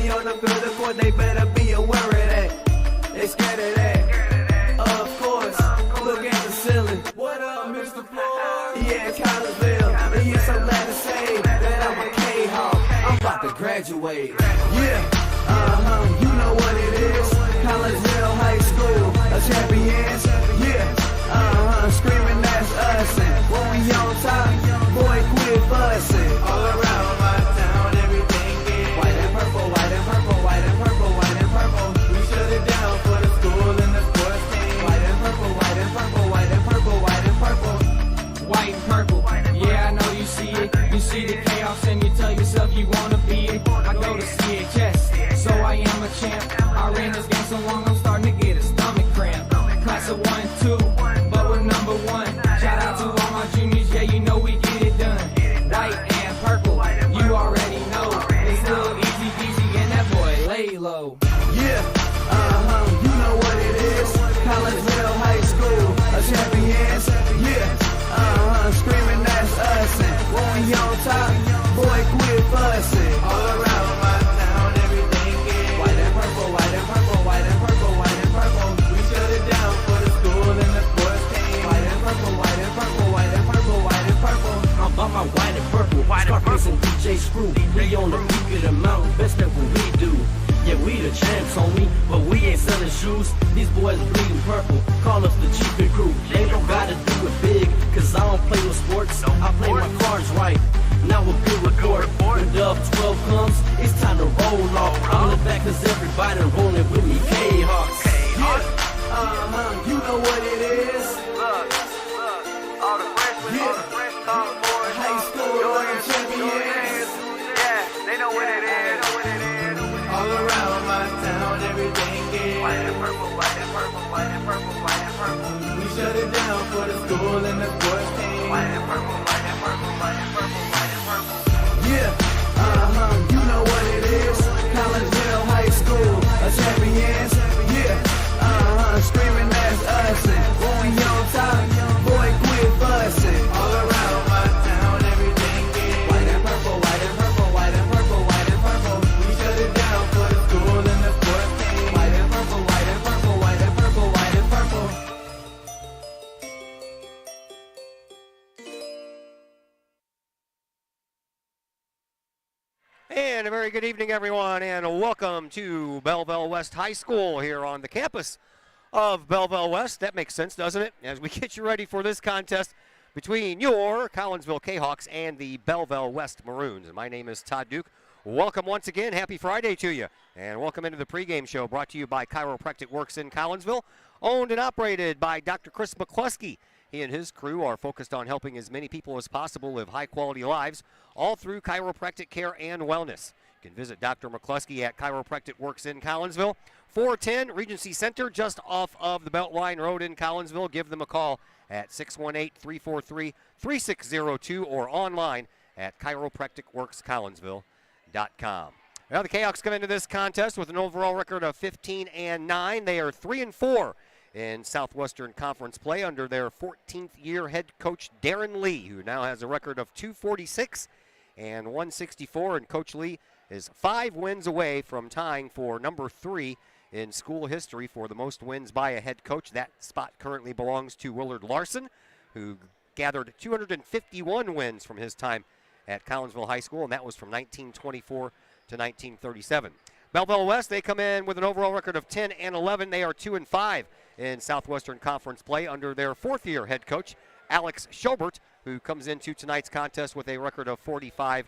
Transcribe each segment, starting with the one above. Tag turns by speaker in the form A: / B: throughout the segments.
A: me on the field of court, they better be aware of that. They scared of that. Of course, look at the ceiling. What up, Mr. Floyd? Yeah, Collegeville. And yeah, so glad to say that I'm a Kahok. I'm about to graduate. Yeah, you know what it is. Collegeville High School, a champions. Yeah, screaming that's us. And when we on top, boy, quit fussing. All around my town, everything is white and purple, white and purple, white and purple, white and purple. We shut it down for the school and the sports team. White and purple, white and purple, white and purple, white and purple.
B: White and purple, yeah, I know you see it. You see the chaos and you tell yourself you wanna be it. I go to CHS, so I am a champ. I ran this game so long I'm starting to get a stomach cramp. Class of 1-2, but we're number one. Shout out to all my juniors, yeah, you know we get it done. White and purple, you already know. It's little easy peasy and that boy lay low.
A: Yeah, you know what it is. Collegeville High School, a champions. Yeah, screaming that's us. And when we on top, boy, quit fussing. All around my town, everything is white and purple, white and purple, white and purple, white and purple. We shut it down for the school and the sports team. White and purple, white and purple, white and purple, white and purple.
C: I'm about my white and purple, Scarface and DJ Screw. We on the peak of the mountain, best at what we do. Yeah, we the champs, homie, but we ain't selling shoes. These boys bleeding purple, call us the chiefin' crew. They don't gotta do it big, cause I don't play no sports. I play my cards right. Now a good report. When Dub 12 comes, it's time to roll off. I'm the back cause everybody rolling with me, K-Hawks.
A: Yeah, you know what it is.
D: Look, all the freshmen, sophomores,
A: High school champions.
D: yeah, they know what it is.
A: All around my town, everything is
D: White and purple, white and purple, white and purple, white and purple.
A: we shut it down for the school and the sports team.
D: White and purple, white and purple, white and purple, white and purple.
A: Yeah, you know what it is. Collegeville High School, a champions. Yeah, screaming that's us. And when we on top, boy, quit fussing. All around my town, everything is white and purple, white and purple, white and purple, white and purple. We shut it down for the school and the sports team. White and purple, white and purple, white and purple, white and purple.
E: And a very good evening, everyone, and welcome to Belleville West High School here on the campus of Belleville West. That makes sense, doesn't it? As we get you ready for this contest between your Collinsville Kahawks and the Belleville West Maroons. And my name is Todd Duke. Welcome once again. Happy Friday to you. And welcome into the pregame show brought to you by Chiropractic Works in Collinsville, owned and operated by Dr. Chris McCluskey. He and his crew are focused on helping as many people as possible live high-quality lives, all through chiropractic care and wellness. You can visit Dr. McCluskey at Chiropractic Works in Collinsville, 410 Regency Center, just off of the Beltline Road in Collinsville. Give them a call at 618-343-3602 or online at chiropracticworkscollinsville.com. Now the Kahawks come into this contest with an overall record of 15-9. They are 3-4 in Southwestern Conference play under their 14th year head coach Darren Lee, who now has a record of 246 and 164, and Coach Lee is 5 wins away from tying for number 3 in school history for the most wins by a head coach. That spot currently belongs to Willard Larson, who gathered 251 wins from his time at Collinsville High School, and that was from 1924 to 1937. Belleville West, they come in with an overall record of 10-11. They are 2-5 in Southwestern Conference play under their 4th-year head coach, Alex Schobert, who comes into tonight's contest with a record of 45-50.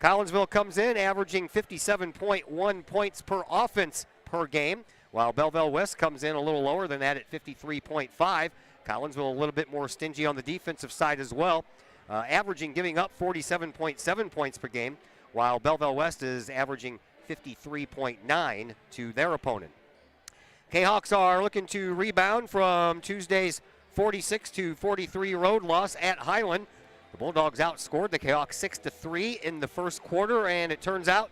E: Collinsville comes in averaging 57.1 points per offense per game, while Belleville West comes in a little lower than that at 53.5. Collinsville a little bit more stingy on the defensive side as well, giving up 47.7 points per game, while Belleville West is averaging 53.9 to their opponent. Kahawks are looking to rebound from Tuesday's 46-43 road loss at Highland. The Bulldogs outscored the Kahawks 6-3 in the first quarter, and it turns out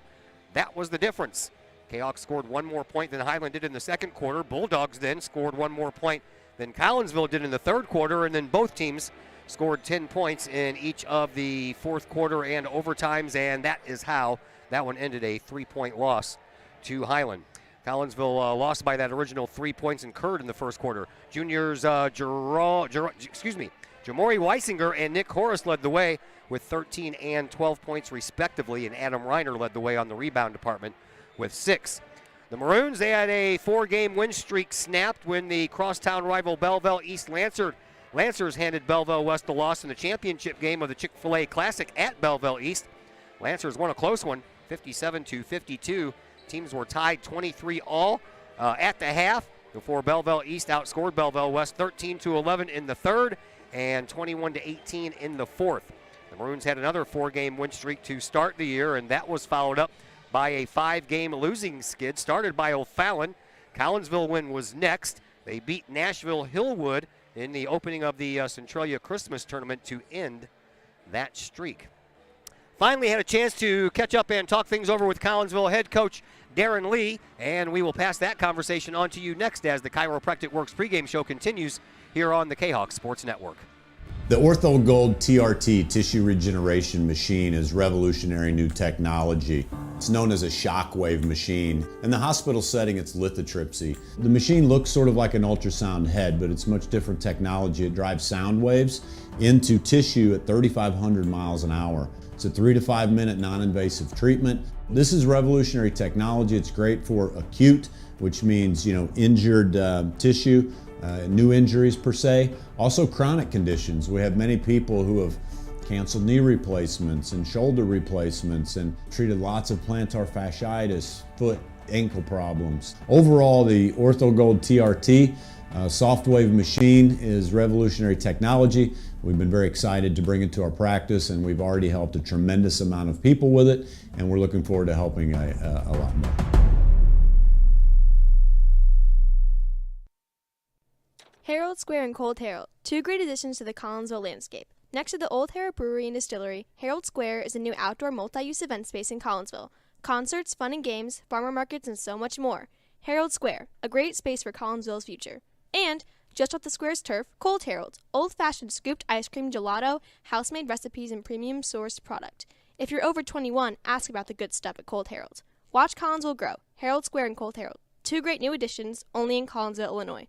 E: that was the difference. Kahawks scored 1 more point than Highland did in the second quarter. Bulldogs then scored 1 more point than Collinsville did in the third quarter, and then both teams scored 10 points in each of the fourth quarter and overtimes, and that is how That one ended a 3-point loss to Highland. Collinsville lost by that original 3 points incurred in the first quarter. Juniors Jamori Weisinger and Nick Horace led the way with 13 and 12 points respectively, and Adam Reiner led the way on the rebound department with 6. The Maroons, they had a 4-game win streak snapped when the crosstown rival Belleville East Lancers handed Belleville West the loss in the championship game of the Chick-fil-A Classic at Belleville East. Lancers won a close one, 57-52. Teams were tied 23 all at the half before Belleville East outscored Belleville West 13-11 in the third and 21-18 in the fourth. The Maroons had another 4-game win streak to start the year, and that was followed up by a 5-game losing skid started by O'Fallon. Collinsville win was next. They beat Nashville Hillwood in the opening of the Centralia Christmas tournament to end that streak. Finally had a chance to catch up and talk things over with Collinsville head coach Darren Lee, and we will pass that conversation on to you next as the Chiropractic Works pregame show continues here on the Kahok Sports Network.
F: The OrthoGold TRT tissue regeneration machine is revolutionary new technology. It's known as a shockwave machine. In the hospital setting, it's lithotripsy. The machine looks sort of like an ultrasound head, but it's much different technology. It drives sound waves into tissue at 3,500 miles an hour. It's a 3 to 5 minute non-invasive treatment. This is revolutionary technology. It's great for acute, which means, injured tissue. New injuries per se, also chronic conditions. We have many people who have canceled knee replacements and shoulder replacements and treated lots of plantar fasciitis, foot, ankle problems. Overall, the OrthoGold TRT soft wave machine is revolutionary technology. We've been very excited to bring it to our practice, and we've already helped a tremendous amount of people with it, and we're looking forward to helping a lot more.
G: Herald Square and Cold Herald, two great additions to the Collinsville landscape. Next to the Old Herald Brewery and Distillery, Herald Square is a new outdoor multi-use event space in Collinsville. Concerts, fun and games, farmer markets, and so much more. Herald Square, a great space for Collinsville's future. And, just off the square's turf, Cold Herald, old-fashioned scooped ice cream gelato, house-made recipes, and premium-sourced product. If you're over 21, ask about the good stuff at Cold Herald. Watch Collinsville grow. Herald Square and Cold Herald, two great new additions, only in Collinsville, Illinois.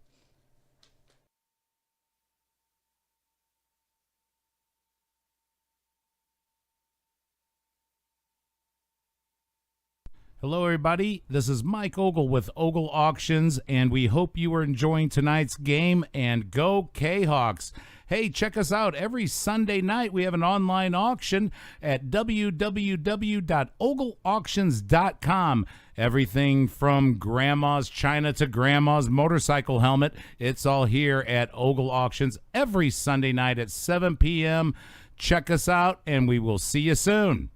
H: Hello, everybody. This is Mike Ogle with Ogle Auctions, and we hope you are enjoying tonight's game, and go Kahawks. Hey, check us out. Every Sunday night, we have an online auction at www.ogleauctions.com. Everything from grandma's china to grandma's motorcycle helmet, it's all here at Ogle Auctions every Sunday night at 7 p.m. Check us out, and we will see you soon.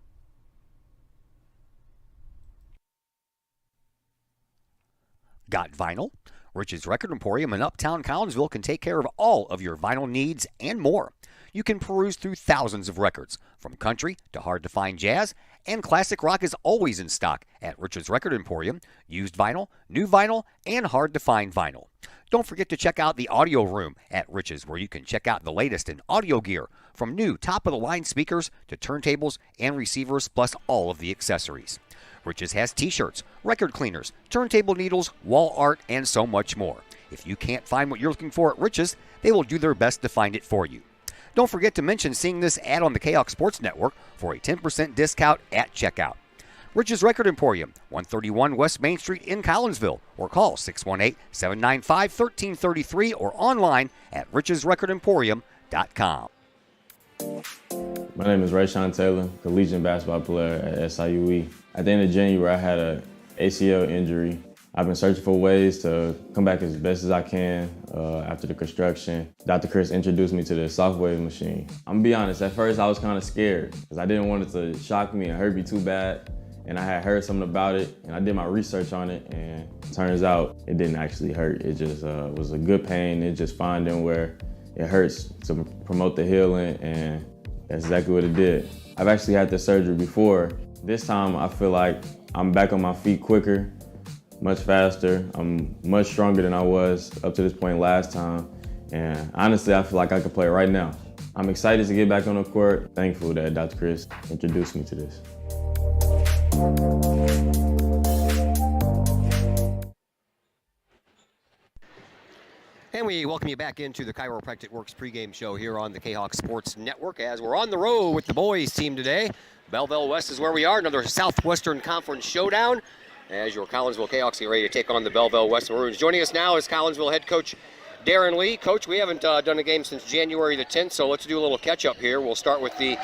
E: Got vinyl? Rich's Record Emporium in Uptown Collinsville can take care of all of your vinyl needs and more. You can peruse through thousands of records, from country to hard-to-find jazz, and classic rock is always in stock at Rich's Record Emporium. Used vinyl, new vinyl, and hard-to-find vinyl. Don't forget to check out the audio room at Rich's, where you can check out the latest in audio gear, from new top-of-the-line speakers to turntables and receivers, plus all of the accessories. Rich's has t-shirts, record cleaners, turntable needles, wall art, and so much more. If you can't find what you're looking for at Rich's, they will do their best to find it for you. Don't forget to mention seeing this ad on the Kahok Sports Network for a 10% discount at checkout. Rich's Record Emporium, 131 West Main Street in Collinsville, or call 618-795-1333 or online at richesrecordemporium.com.
I: My name is Rayshawn Taylor, collegiate basketball player at SIUE. At the end of January, I had an ACL injury. I've been searching for ways to come back as best as I can after the construction. Dr. Chris introduced me to the soft wave machine. I'm gonna be honest, at first I was kind of scared because I didn't want it to shock me and hurt me too bad. And I had heard something about it, and I did my research on it, and it turns out it didn't actually hurt. It just was a good pain. It just finding where it hurts to promote the healing, and that's exactly what it did. I've actually had this surgery before. This time I feel like I'm back on my feet quicker, much faster. I'm much stronger than I was up to this point last time. And honestly, I feel like I could play right now. I'm excited to get back on the court. Thankful that Dr. Chris introduced me to this.
E: And we welcome you back into the Chiropractic Works pregame show here on the Kahok Sports Network as we're on the road with the boys team today. Belleville West is where we are, another Southwestern Conference showdown as your Collinsville Cahoks get ready to take on the Belleville West Maroons. Joining us now is Collinsville head coach Darren Lee. Coach, we haven't done a game since January the 10th, so let's do a little catch-up here. We'll start with the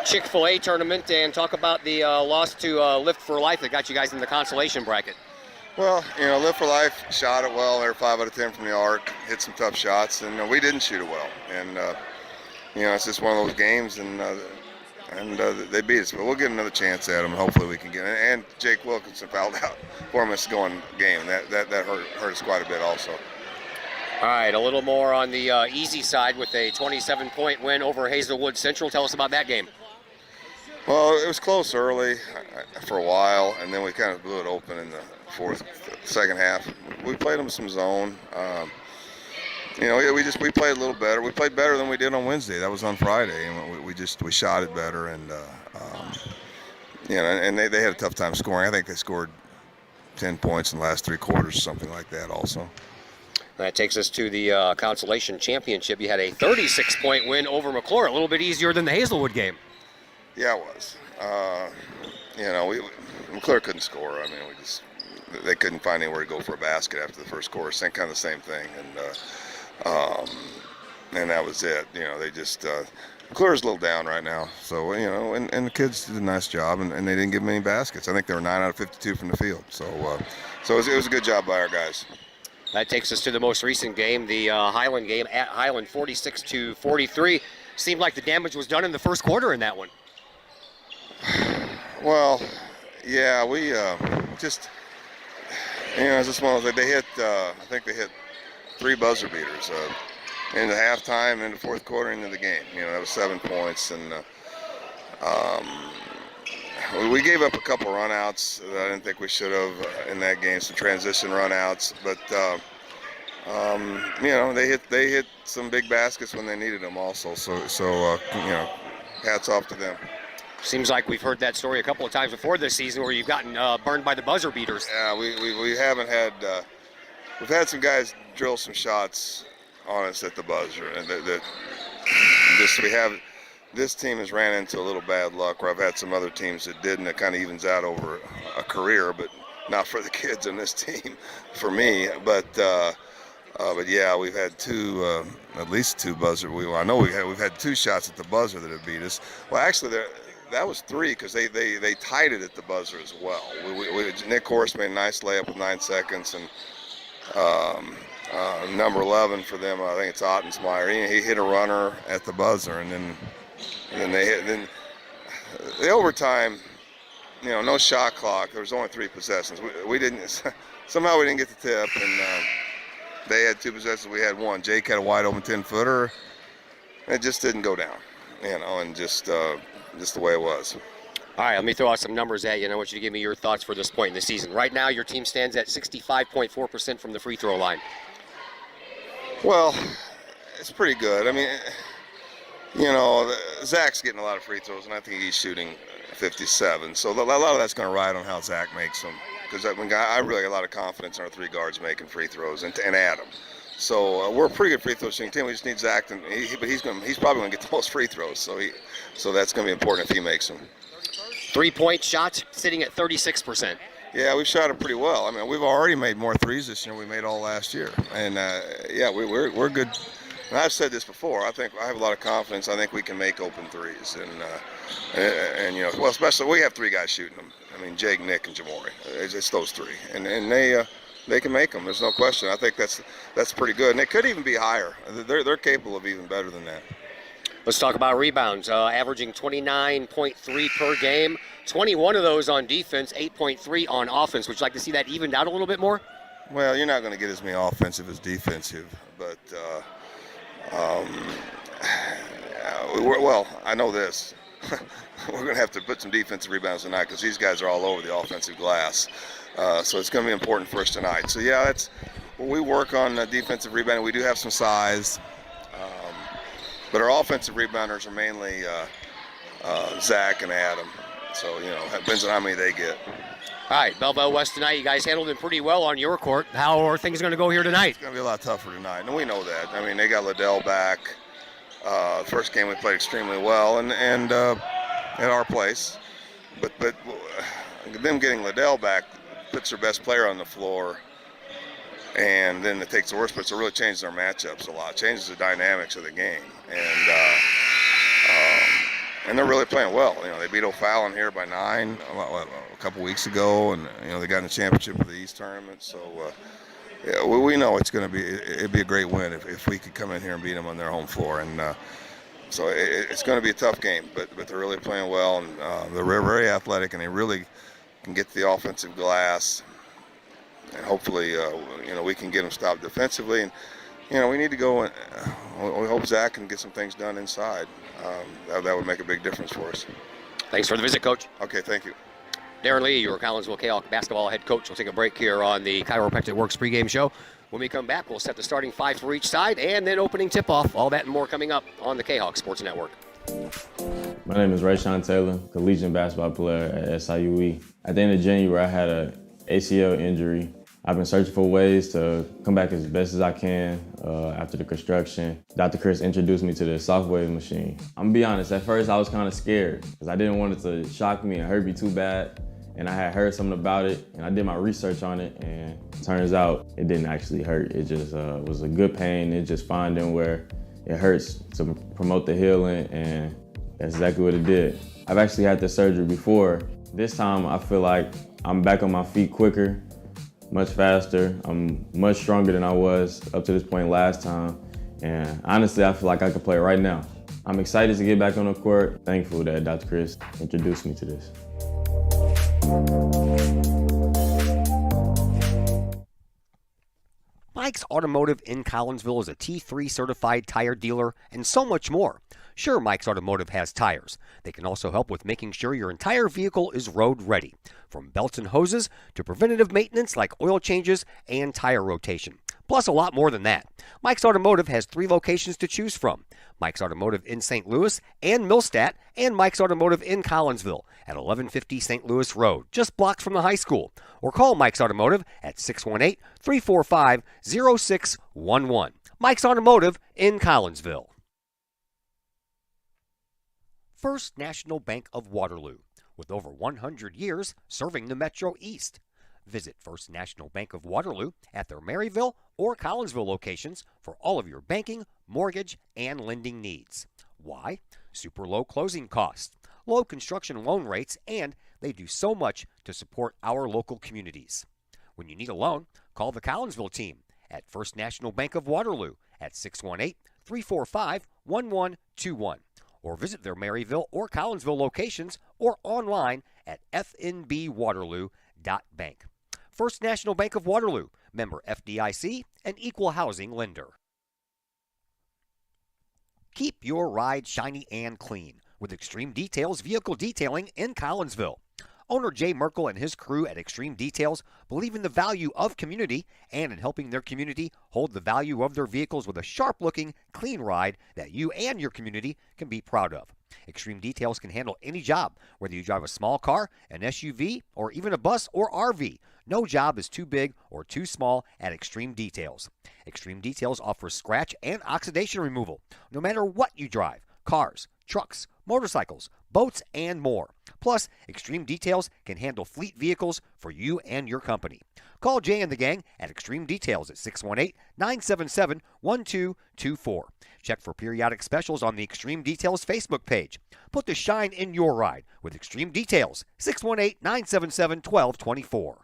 E: Chick-fil-A tournament and talk about the loss to Lift for Life that got you guys in the consolation bracket.
J: Well, Live for Life shot it well. They were 5 out of 10 from the arc, hit some tough shots, and we didn't shoot it well. And, it's just one of those games, and they beat us. But we'll get another chance at them, and hopefully we can get it. And Jake Wilkinson fouled out 4 minutes to go in the game. That hurt us quite a bit also.
E: All right, a little more on the easy side with a 27-point win over Hazelwood Central. Tell us about that game.
J: Well, it was close early for a while, and then we kind of blew it open in the second half. We played them some zone. We played a little better. We played better than we did on Wednesday. That was on Friday, and we shot it better. And and they had a tough time scoring. I think they scored 10 points in the last 3 quarters, or something like that. Also.
E: That takes us to the consolation championship. You had a 36-point win over McClure, a little bit easier than the Hazelwood game.
J: Yeah, it was. McClure couldn't score. I mean, they couldn't find anywhere to go for a basket after the first quarter. Kind of the same thing, and that was it. They just McClure's a little down right now. So and the kids did a nice job, and they didn't give them any baskets. I think they were 9 out of 52 from the field. So it was a good job by our guys.
E: That takes us to the most recent game, the Highland game at Highland, 46-43. Seemed like the damage was done in the first quarter in that one.
J: Well, yeah, we it's just one of those. They hit, I think they hit 3 buzzer beaters into halftime, into fourth quarter, into the game. That was 7 points, and we gave up a couple runouts that I didn't think we should have in that game, some transition runouts, but they hit some big baskets when they needed them also. So hats off to them.
E: Seems like we've heard that story a couple of times before this season where you've gotten burned by the buzzer beaters.
J: Yeah, we haven't had we've had some guys drill some shots on us at the buzzer, and this team has ran into a little bad luck where I've had some other teams that didn't. It kind of evens out over a career, but not for the kids in this team, for me. But yeah, we've had at least 2 buzzer. I know we've had 2 shots at the buzzer that have beat us. Well, actually, that was 3 because they tied it at the buzzer as well. Nick Horst made a nice layup with 9 seconds, and number 11 for them, I think it's Ottensmeyer. He hit a runner at the buzzer, and then they hit. Then the overtime, no shot clock. There was only 3 possessions. We didn't somehow we didn't get the tip, and they had 2 possessions. We had 1. Jake had a wide open 10-footer. It just didn't go down, and just the way it was.
E: All right, let me throw out some numbers at you, and I want you to give me your thoughts for this point in the season. Right now, your team stands at 65.4% from the free throw line.
J: Well, it's pretty good. I mean, Zach's getting a lot of free throws, and I think he's shooting 57. So a lot of that's going to ride on how Zach makes them. Because I really got a lot of confidence in our 3 guards making free throws, and Adam. So we're a pretty good free throw shooting team. We just need Zach, but he's probably going to get the most free throws. So that's going to be important if he makes them.
E: 3-point shots sitting at 36%.
J: Yeah, we've shot it pretty well. I mean, we've already made more threes this year than we made all last year. And we're good. And I've said this before. I think I have a lot of confidence. I think we can make open threes, and especially we have 3 guys shooting them. I mean, Jake, Nick, and Jamori. It's those 3, and they can make them. There's no question. I think that's pretty good, and it could even be higher. They're capable of even better than that.
E: Let's talk about rebounds. Averaging 29.3 per game. 21 of those on defense, 8.3 on offense. Would you like to see that evened out a little bit more?
J: Well, you're not going to get as many offensive as defensive, but I know this. We're going to have to put some defensive rebounds tonight because these guys are all over the offensive glass. So it's going to be important for us tonight. So, yeah, that's when we work on defensive rebounding. We do have some size, but our offensive rebounders are mainly Zach and Adam. So, it depends on how many they get.
E: All right, Belleville West tonight. You guys handled it pretty well on your court. How are things going to go here tonight?
J: It's going to be a lot tougher tonight, and we know that. I mean, they got Liddell back. First game we played extremely well, and at our place. But them getting Liddell back puts their best player on the floor, and then it takes the worst. But it really changes our matchups a lot. Changes the dynamics of the game, and they're really playing well. They beat O'Fallon here by 9 a couple weeks ago, and they got in the championship of the East tournament. So yeah, we know it'd be a great win if we could come in here and beat them on their home floor. And so it's going to be a tough game, but they're really playing well, and they're very athletic, and they really can get to the offensive glass, and hopefully we can get them stopped defensively. And we need to go. We hope Zach can get some things done inside. That would make a big difference for us.
E: Thanks for the visit, Coach.
J: Okay, thank you.
E: Darren Lee, your Collinsville Kahok basketball head coach. We'll take a break here on the Chiropractic Works pregame show. When we come back, we'll set the starting 5 for each side and then opening tip-off. All that and more coming up on the Kahok Sports Network.
I: My name is Rayshawn Taylor, collegiate basketball player at SIUE. At the end of January, I had an ACL injury. I've been searching for ways to come back as best as I can after the construction. Dr. Chris introduced me to the Shockwave machine. I'm gonna be honest, at first I was kind of scared because I didn't want it to shock me and hurt me too bad. And I had heard something about it, and I did my research on it, and it turns out it didn't actually hurt. It just was a good pain. It just finding where it hurts to promote the healing, and that's exactly what it did. I've actually had this surgery before. This time I feel like I'm back on my feet quicker, much faster. I'm much stronger than I was up to this point last time, and honestly I feel like I could play right now. I'm excited to get back on the court. Thankful that Dr. Chris introduced me to this.
E: Mike's Automotive in Collinsville is a T3 certified tire dealer and so much more. Sure, Mike's Automotive has tires. They can also help with making sure your entire vehicle is road ready, from belts and hoses to preventative maintenance like oil changes and tire rotation. Plus a lot more than that. Mike's Automotive has 3 locations to choose from. Mike's Automotive in St. Louis and Millstadt, and Mike's Automotive in Collinsville at 1150 St. Louis Road, just blocks from the high school. Or call Mike's Automotive at 618-345-0611. Mike's Automotive in Collinsville. First National Bank of Waterloo, with over 100 years serving the Metro East. Visit First National Bank of Waterloo at their Maryville or Collinsville locations for all of your banking, mortgage, and lending needs. Why? Super low closing costs, low construction loan rates, and they do so much to support our local communities. When you need a loan, call the Collinsville team at First National Bank of Waterloo at 618-345-1121 or visit their Maryville or Collinsville locations or online at fnbwaterloo.bank. First National Bank of Waterloo, member FDIC, and equal housing lender. Keep your ride shiny and clean with Extreme Details Vehicle Detailing in Collinsville. Owner Jay Merkel and his crew at Extreme Details believe in the value of community and in helping their community hold the value of their vehicles with a sharp-looking, clean ride that you and your community can be proud of. Extreme Details can handle any job, whether you drive a small car, an SUV, or even a bus or RV. No job is too big or too small at Extreme Details. Extreme Details offers scratch and oxidation removal, no matter what you drive: cars, trucks, motorcycles, boats, and more. Plus, Extreme Details can handle fleet vehicles for you and your company. Call Jay and the gang at Extreme Details at 618-977-1224. Check for periodic specials on the Extreme Details Facebook page. Put the shine in your ride with Extreme Details, 618-977-1224.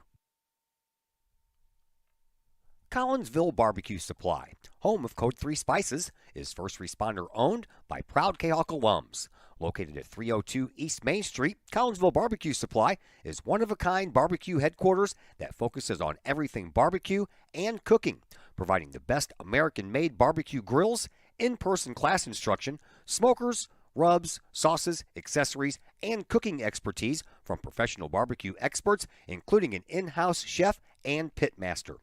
E: Collinsville Barbecue Supply, home of Code 3 Spices, is first responder owned by proud Kahok alums. Located at 302 East Main Street, Collinsville Barbecue Supply is one-of-a-kind barbecue headquarters that focuses on everything barbecue and cooking, providing the best American-made barbecue grills, in-person class instruction, smokers, rubs, sauces, accessories, and cooking expertise from professional barbecue experts, including an in-house chef and pit master.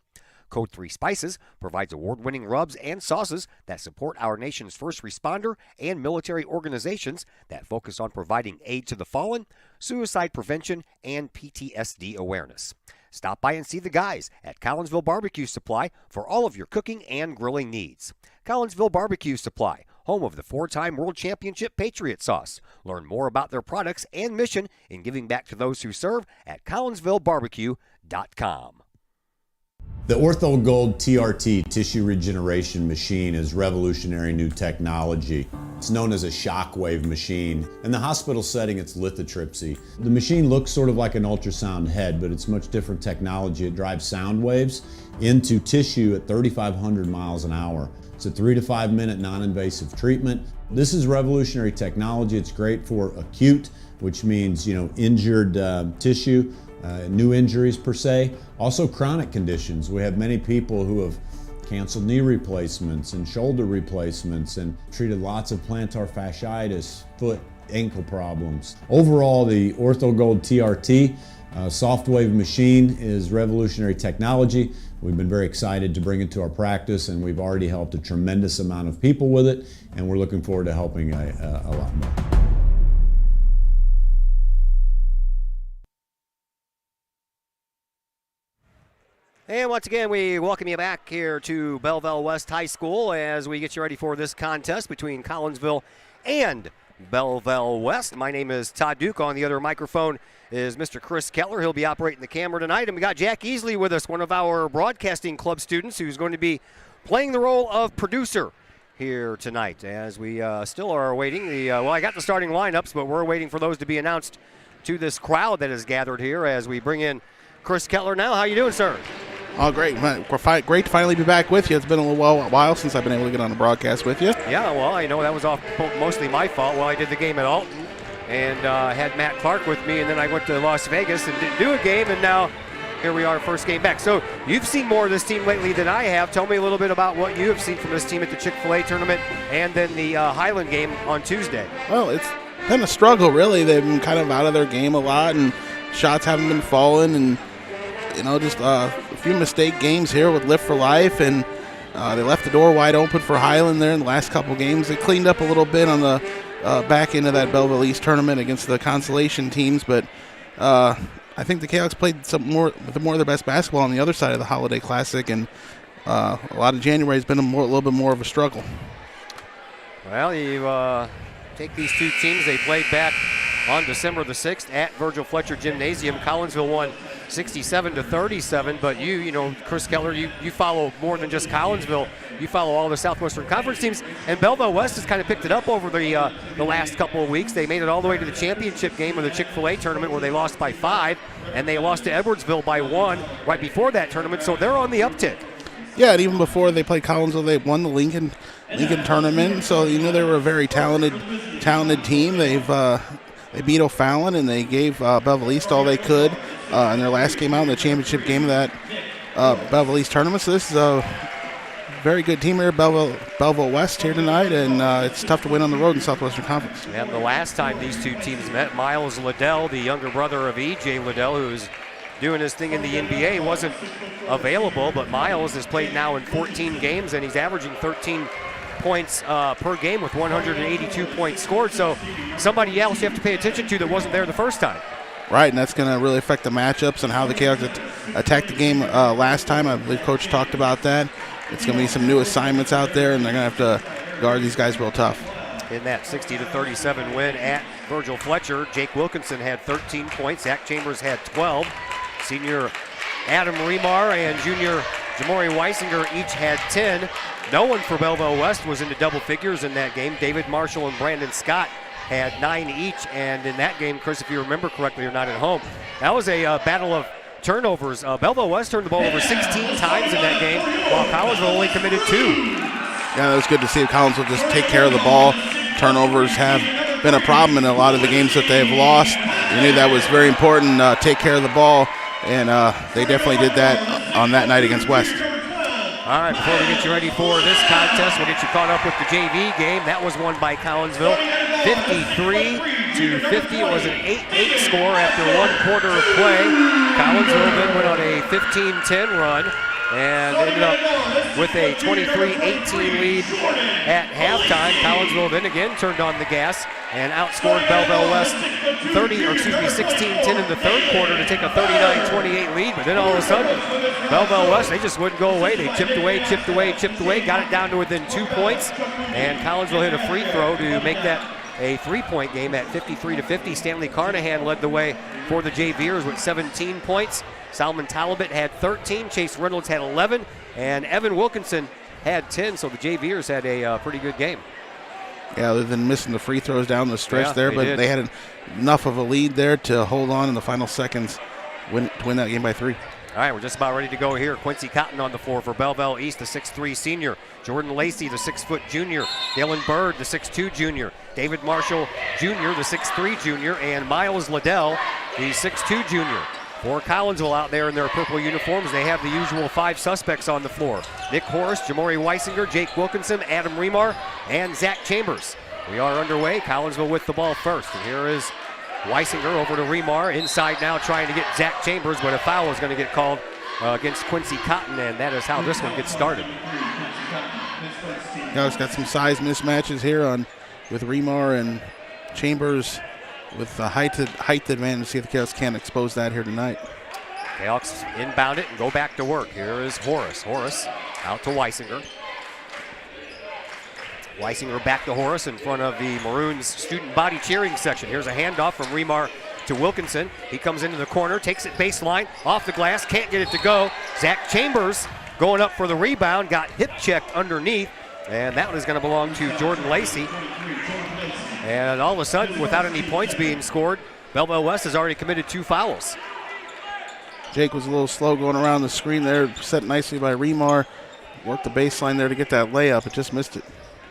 E: Code 3 Spices provides award-winning rubs and sauces that support our nation's first responder and military organizations that focus on providing aid to the fallen, suicide prevention, and PTSD awareness. Stop by and see the guys at Collinsville Barbecue Supply for all of your cooking and grilling needs. Collinsville Barbecue Supply, home of the 4-time World Championship Patriot Sauce. Learn more about their products and mission in giving back to those who serve at collinsvillebarbecue.com.
F: The Ortho Gold TRT tissue regeneration machine is revolutionary new technology. It's known as a shockwave machine. In the hospital setting, it's lithotripsy. The machine looks sort of like an ultrasound head, but it's much different technology. It drives sound waves into tissue at 3,500 miles an hour. It's a 3 to 5 minute non-invasive treatment. This is revolutionary technology. It's great for acute, which means, injured tissue. New injuries per se, also chronic conditions. We have many people who have canceled knee replacements and shoulder replacements and treated lots of plantar fasciitis, foot, ankle problems. Overall, the Ortho Gold TRT soft wave machine is revolutionary technology. We've been very excited to bring it to our practice, and we've already helped a tremendous amount of people with it, and we're looking forward to helping a lot more.
E: And once again, we welcome you back here to Belleville West High School as we get you ready for this contest between Collinsville and Belleville West. My name is Todd Duke. On the other microphone is Mr. Chris Kettler. He'll be operating the camera tonight. And we got Jack Easley with us, one of our broadcasting club students who's going to be playing the role of producer here tonight as we still are awaiting I got the starting lineups, but we're waiting for those to be announced to this crowd that has gathered here as we bring in Chris Kettler now. How you doing, sir?
K: Oh, great. Great to finally be back with you. It's been a while since I've been able to get on the broadcast with you.
E: Yeah, well, I know that was mostly my fault. Well, I did the game at Alton and had Matt Clark with me, and then I went to Las Vegas and didn't do a game, and now here we are, first game back. So you've seen more of this team lately than I have. Tell me a little bit about what you have seen from this team at the Chick-fil-A tournament and then the Highland game on Tuesday.
K: Well, it's been a struggle, really. They've been kind of out of their game a lot, and shots haven't been falling, and just a few mistake games here with Lift for Life, and they left the door wide open for Highland there in the last couple games. They cleaned up a little bit on the back end of that Belleville East tournament against the consolation teams, but I think the Cahoks played more of their best basketball on the other side of the Holiday Classic, and a lot of January has been a little bit more of a struggle.
E: Well, you take these two teams. They played back on December the 6th at Virgil Fletcher Gymnasium. Collinsville won 67-37, but Chris Kettler, you follow more than just Collinsville. You follow all the Southwestern Conference teams, and Belleville West has kind of picked it up over the last couple of weeks. They made it all the way to the championship game of the Chick-fil-A tournament where they lost by 5, and they lost to Edwardsville by 1 right before that tournament, so they're on the uptick.
K: Yeah, and even before they played Collinsville, they won the Lincoln tournament, so they were a very talented team. They beat O'Fallon, and they gave Belleville East all they could in their last game out in the championship game of that Belleville East tournament. So this is a very good team here, Belleville West here tonight, and it's tough to win on the road in Southwestern Conference.
E: And the last time these two teams met, Miles Liddell, the younger brother of E.J. Liddell, who's doing his thing in the NBA, wasn't available, but Miles has played now in 14 games, and he's averaging 13 points per game with 182 points scored. So somebody else you have to pay attention to that wasn't there the first time.
K: Right, and that's going to really affect the matchups and how the Cahoks attacked the game last time. I believe Coach talked about that. It's going to be some new assignments out there, and they're going to have to guard these guys real tough.
E: In that 60-37 win at Virgil Fletcher, Jake Wilkinson had 13 points. Zach Chambers had 12. Senior Adam Remar and junior Jamori Weisinger each had 10. No one for Belleville West was into double figures in that game. David Marshall and Brandon Scott had 9 each, and in that game, Chris, if you remember correctly, you're not at home, that was a battle of turnovers. Belleville West turned the ball over 16 times in that game, while Collinsville only committed 2.
K: Yeah, that was good to see Collinsville just take care of the ball. Turnovers have been a problem in a lot of the games that they've lost. We knew that was very important, take care of the ball, and they definitely did that on that night against West.
E: All right, before we get you ready for this contest, we'll get you caught up with the JV game. That was won by Collinsville, 53-50. It was an 8-8 score after 1 quarter of play. Collinsville then went on a 15-10 run. and ended up with a 23-18 lead at halftime. Collinsville then again turned on the gas and outscored Belleville West 16-10 in the third quarter to take a 39-28 lead. But then all of a sudden, Belleville West, they just wouldn't go away. They chipped away, got it down to within 2 points, and Collinsville hit a free throw to make that a three-point game at 53-50. Stanley Carnahan led the way for the JVers with 17 points. Salmon Talbot had 13, Chase Reynolds had 11, and Evan Wilkinson had 10, so the JVers had a pretty good game.
K: Yeah, other than missing the free throws down the stretch there,
E: they
K: but
E: did.
K: they had enough of a lead there to hold on in the final seconds to win that game by 3.
E: All right, we're just about ready to go here. Quincy Cotton on the floor for Belleville East, the 6'3 senior. Jordan Lacey, the 6-foot junior. Dylan Bird, the 6'2 junior. David Marshall Jr., the 6'3 junior. And Miles Liddell, the 6'2 junior. For Collinsville out there in their purple uniforms, they have the usual 5 suspects on the floor. Nick Horace, Jamori Weisinger, Jake Wilkinson, Adam Remar, and Zach Chambers. We are underway. Collinsville with the ball first. And here is Weisinger over to Remar. Inside now trying to get Zach Chambers, but a foul is going to get called against Quincy Cotton, and that is how this one gets started.
K: It's got some size mismatches here with Remar and Chambers with the height advantage. See if the Chaos can expose that here tonight.
E: Jayhawks inbound it and go back to work. Here is Horace. Horace out to Weisinger. Weisinger back to Horace in front of the Maroons student body cheering section. Here's a handoff from Remar to Wilkinson. He comes into the corner, takes it baseline, off the glass, can't get it to go. Zach Chambers going up for the rebound, got hip checked underneath, and that one is going to belong to Jordan Lacey. And all of a sudden, without any points being scored, Belleville West has already committed 2 fouls.
K: Jake was a little slow going around the screen there, set nicely by Remar. Worked the baseline there to get that layup, but just missed it.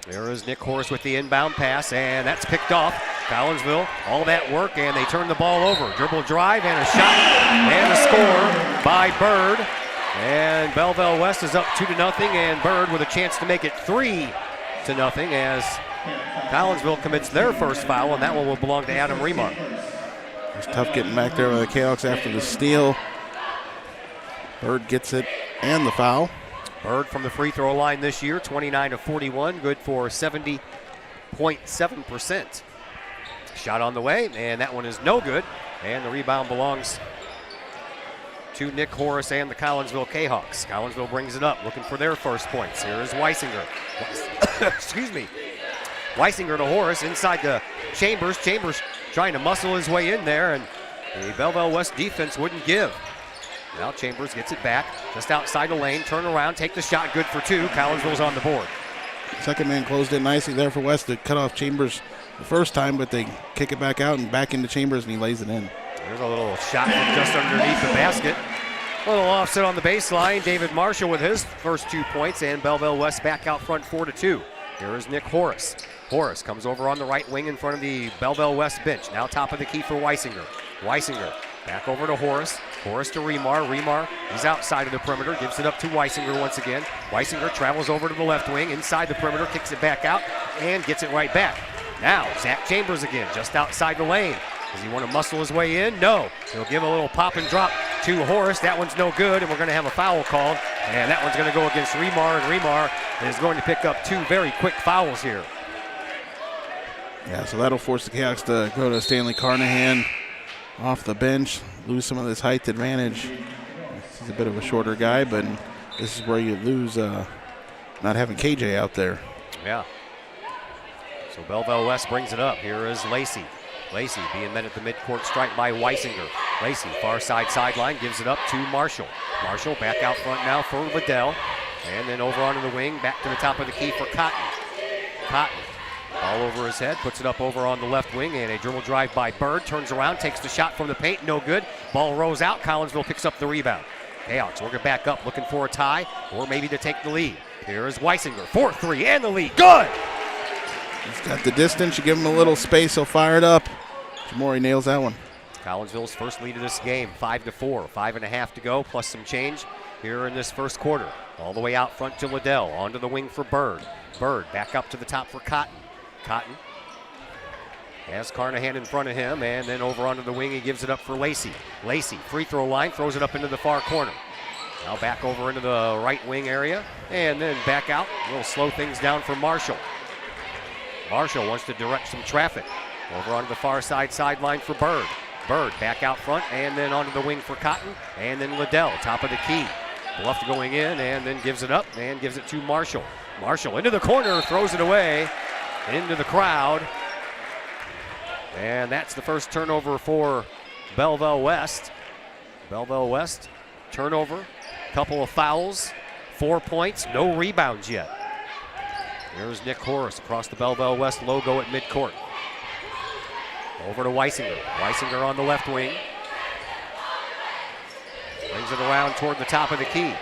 E: There is Nick Horace with the inbound pass, and that's picked off. Collinsville, all that work, and they turn the ball over. Dribble drive and a shot, and a score by Bird. And Belleville West is up 2-0, and Bird with a chance to make it 3-0 as Collinsville commits their first foul, and that one will belong to Adam Remar.
K: It's tough getting back there with the Jayhawks after the steal. Bird gets it and the foul.
E: Bird from the free throw line this year, 29-41, good for 70.7%. Shot on the way, and that one is no good. And the rebound belongs to Nick Horace and the Collinsville Jayhawks. Collinsville brings it up, looking for their first points. Here is Weisinger. Excuse me. Weisinger to Horace, inside to Chambers. Chambers trying to muscle his way in there, and the Belleville West defense wouldn't give. Now Chambers gets it back, just outside the lane, turn around, take the shot, good for 2. Collinsville's on the board.
K: Second man closed in nicely there for West to cut off Chambers the first time, but they kick it back out and back into Chambers, and he lays it in.
E: There's a little shot from just underneath the basket. A little offset on the baseline. David Marshall with his first 2 points, and Belleville West back out front 4-2. Here is Nick Horace. Horace comes over on the right wing in front of the Belleville West bench. Now top of the key for Weisinger. Weisinger back over to Horace. Horace to Remar. Remar, he's outside of the perimeter, gives it up to Weisinger once again. Weisinger travels over to the left wing, inside the perimeter, kicks it back out, and gets it right back. Now, Zach Chambers again, just outside the lane. Does he want to muscle his way in? No. He'll give a little pop and drop to Horace. That one's no good, and we're going to have a foul called. And that one's going to go against Remar, and Remar is going to pick up 2 very quick fouls here.
K: Yeah, so that'll force the Jayhawks to go to Stanley Carnahan off the bench, lose some of this height advantage. He's a bit of a shorter guy, but this is where you lose not having KJ out there.
E: Yeah. So Belleville West brings it up. Here is Lacey. Lacey being met at the midcourt stripe by Weisinger. Lacey, far side sideline, gives it up to Marshall. Marshall back out front now for Liddell. And then over onto the wing, back to the top of the key for Cotton. Cotton, all over his head, puts it up over on the left wing, and a dribble drive by Bird. Turns around, takes the shot from the paint, no good. Ball rolls out, Collinsville picks up the rebound. Jayhawks working back up, looking for a tie, or maybe to take the lead. Here is Weisinger, 4-3, and the lead, good!
K: He's got the distance, you give him a little space, he'll fire it up. Jamori nails that one.
E: Collinsville's first lead of this game, 5-4, 5.5 to go, plus some change here in this first quarter. All the way out front to Liddell, onto the wing for Bird. Bird back up to the top for Cotton. Cotton has Carnahan in front of him, and then over onto the wing, he gives it up for Lacey. Lacey, free throw line, throws it up into the far corner. Now back over into the right wing area and then back out. We'll slow things down for Marshall. Marshall wants to direct some traffic. Over onto the far sideline for Bird. Bird back out front and then onto the wing for Cotton. And then Liddell, top of the key. Bluff going in and then gives it up and gives it to Marshall. Marshall into the corner, throws it away into the crowd. And that's the first turnover for Belleville West. Belleville West, turnover, couple of fouls, 4 points, no rebounds yet. Here's Nick Horace across the Belleville West logo at midcourt. Over to Weisinger. Weisinger on the left wing. Brings it around toward the top of the key.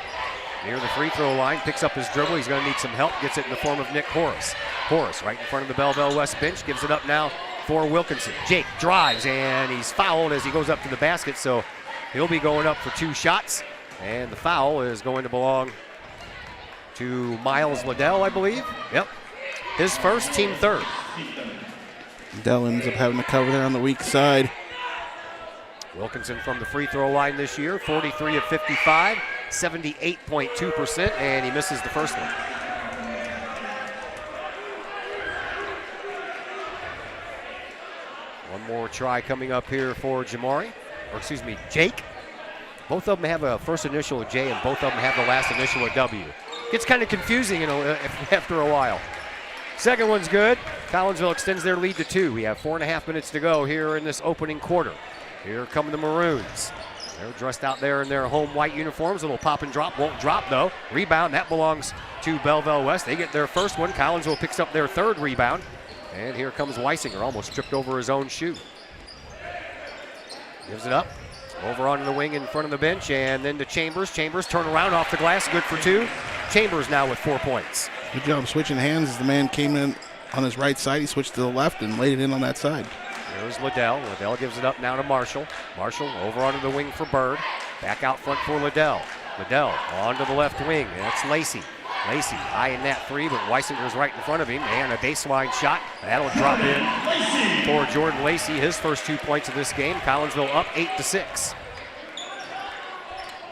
E: Near the free throw line, picks up his dribble. He's going to need some help. Gets it in the form of Nick Horace. Horace right in front of the Belleville West bench. Gives it up now for Wilkinson. Jake drives and he's fouled as he goes up to the basket. So he'll be going up for 2 shots. And the foul is going to belong to Miles Liddell, I believe. Yep. His first, team third.
K: Liddell ends up having to cover there on the weak side.
E: Wilkinson from the free throw line this year, 43 of 55, 78.2%, and he misses the first one. One more try coming up here for Jake. Both of them have a first initial of J, and both of them have the last initial of W. Gets kind of confusing after a while. Second one's good. Collinsville extends their lead to 2. We have 4.5 minutes to go here in this opening quarter. Here come the Maroons. They're dressed out there in their home white uniforms. A little pop and drop, won't drop though. Rebound, that belongs to Belleville West. They get their first one. Collinsville picks up their third rebound. And here comes Weisinger, almost tripped over his own shoe. Gives it up. Over onto the wing in front of the bench, and then to Chambers. Chambers turn around off the glass, good for 2. Chambers now with 4 points.
K: Good job switching hands as the man came in on his right side. He switched to the left and laid it in on that side.
E: There's Liddell. Liddell gives it up now to Marshall. Marshall over onto the wing for Bird. Back out front for Liddell. Liddell onto the left wing. That's Lacey. Lacey eyeing that 3, but Weisinger's right in front of him. And a baseline shot. That'll drop in for Jordan Lacey. His first 2 points of this game. Collinsville up 8-6.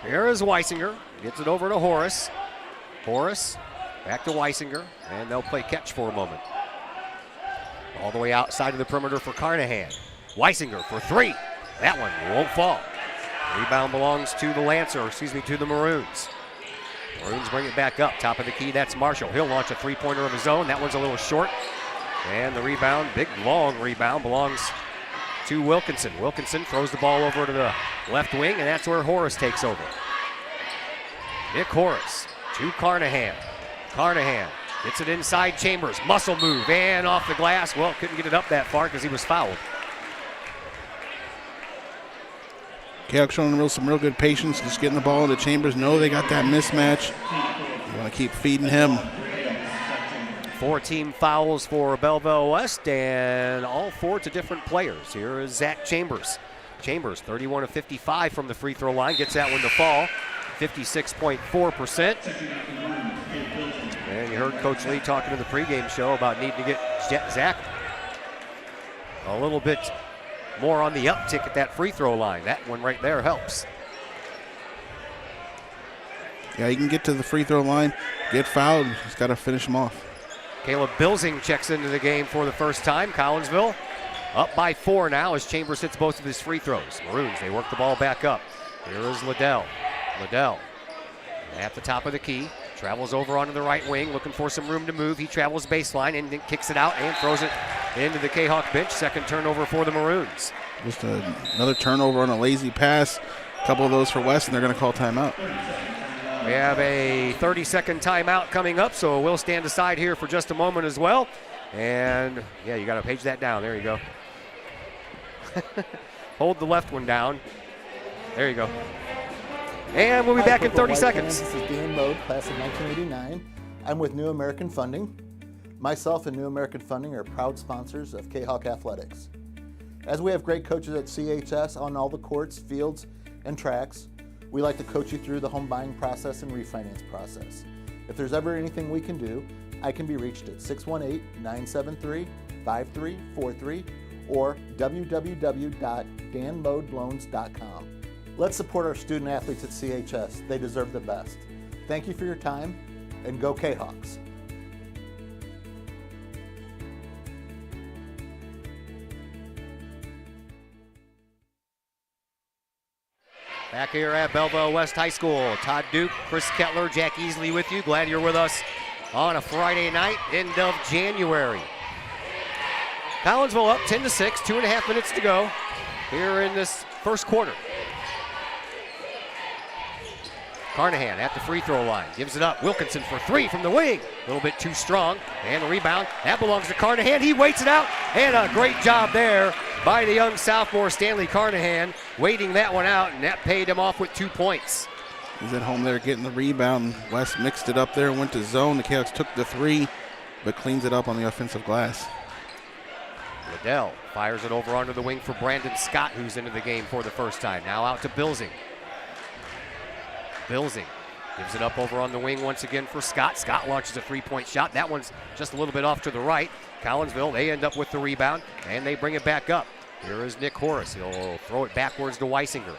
E: Here is Weisinger. Gets it over to Horace. Horace back to Weisinger. And they'll play catch for a moment. All the way outside of the perimeter for Carnahan. Weisinger for 3. That one won't fall. Rebound belongs to the Maroons. Maroons bring it back up. Top of the key, that's Marshall. He'll launch a 3-pointer of his own. That one's a little short. And the rebound, big long rebound, belongs to Wilkinson. Wilkinson throws the ball over to the left wing, and that's where Horace takes over. Nick Horace to Carnahan. Carnahan gets it inside Chambers. Muscle move and off the glass. Well, couldn't get it up that far because he was fouled.
K: Kahok showing some real good patience, just getting the ball into Chambers. No, they got that mismatch. You want to keep feeding him.
E: 4 team fouls for Belleville West, and all 4 to different players. Here is Zach Chambers. Chambers, 31 of 55 from the free throw line, gets that one to fall, 56.4%. And you heard Coach Lee talking to the pregame show about needing to get Zach a little bit more on the uptick at that free throw line. That one right there helps.
K: Yeah, he can get to the free throw line, get fouled, he's got to finish him off.
E: Caleb Bilsing checks into the game for the first time. Collinsville up by 4 now as Chambers hits both of his free throws. Maroons, they work the ball back up. Here is Liddell. Liddell at the top of the key. Travels over onto the right wing, looking for some room to move. He travels baseline and then kicks it out and throws it into the Kahok bench. Second turnover for the Maroons.
K: Just another turnover on a lazy pass. A couple of those for West, and they're going to call timeout.
E: We have a 30-second timeout coming up, so we'll stand aside here for just a moment as well. And, yeah, you got to page that down. There you go. Hold the left one down. There you go. And we'll be back in 30 seconds.
L: This is Dan Mode, class of 1989. I'm with New American Funding. Myself and New American Funding are proud sponsors of Kahok Athletics. As we have great coaches at CHS on all the courts, fields, and tracks, we like to coach you through the home buying process and refinance process. If there's ever anything we can do, I can be reached at 618-973-5343 or www.danmodeloans.com. Let's support our student athletes at CHS. They deserve the best. Thank you for your time, and go Kahawks.
E: Back here at Belleville West High School, Todd Duke, Chris Kettler, Jack Easley with you. Glad you're with us on a Friday night, end of January. Collinsville up 10-6, 2.5 minutes to go here in this first quarter. Carnahan at the free throw line, gives it up. Wilkinson for three from the wing. A little bit too strong, and the rebound, that belongs to Carnahan. He waits it out, and a great job there by the young sophomore Stanley Carnahan, waiting that one out, and that paid him off with 2 points.
K: He's at home there getting the rebound. West mixed it up there, went to zone. The Cavs took the three, but cleans it up on the offensive glass.
E: Liddell fires it over onto the wing for Brandon Scott, who's into the game for the first time. Now out to Bilsing. Bilsing gives it up over on the wing once again for Scott. Scott launches a three-point shot. That one's just a little bit off to the right. Collinsville, they end up with the rebound, and they bring it back up. Here is Nick Horace. He'll throw it backwards to Weisinger.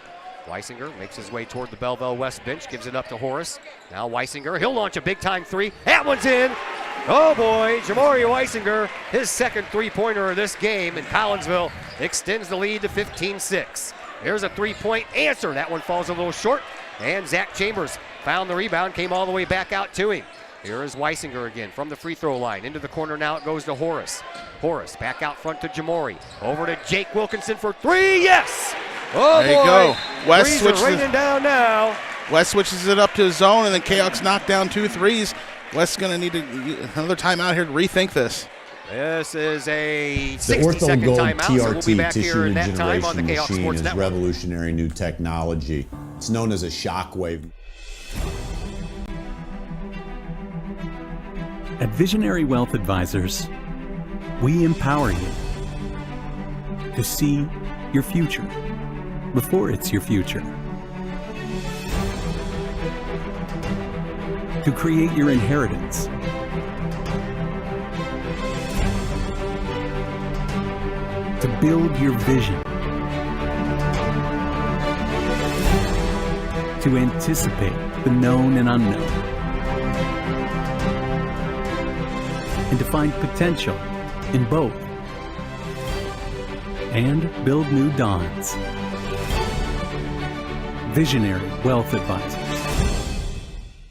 E: Weisinger makes his way toward the Belleville West bench, gives it up to Horace. Now Weisinger, he'll launch a big-time three. That one's in. Oh boy, Jamori Weisinger, his second three-pointer of this game, and Collinsville extends the lead to 15-6. There's a three-point answer. That one falls a little short, and Zach Chambers found the rebound, came all the way back out to him. Here is Weisinger again from the free throw line. Into the corner now it goes to Horace. Horace back out front to Jamori. Over to Jake Wilkinson for three. Yes! Oh,
K: there
E: boy.
K: You go. West
E: switches raining down now.
K: West switches it up to his zone, and then Kahawks knock down 2 threes. West's going to need another timeout here to rethink this.
E: This is a
F: The
E: 60-second
F: OrthoGold
E: timeout, so we'll be
F: TRT
E: back
F: tissue
E: here in that time on the
F: regeneration
E: Kahawk
F: machine
E: Sports
F: is
E: Network.
F: revolutionary new technology. It's known as a shockwave.
M: At Visionary Wealth Advisors, we empower you to see your future before it's your future, to create your inheritance, to build your vision, to anticipate the known and unknown, and to find potential in both, and build new dawns. Visionary Wealth Advisors.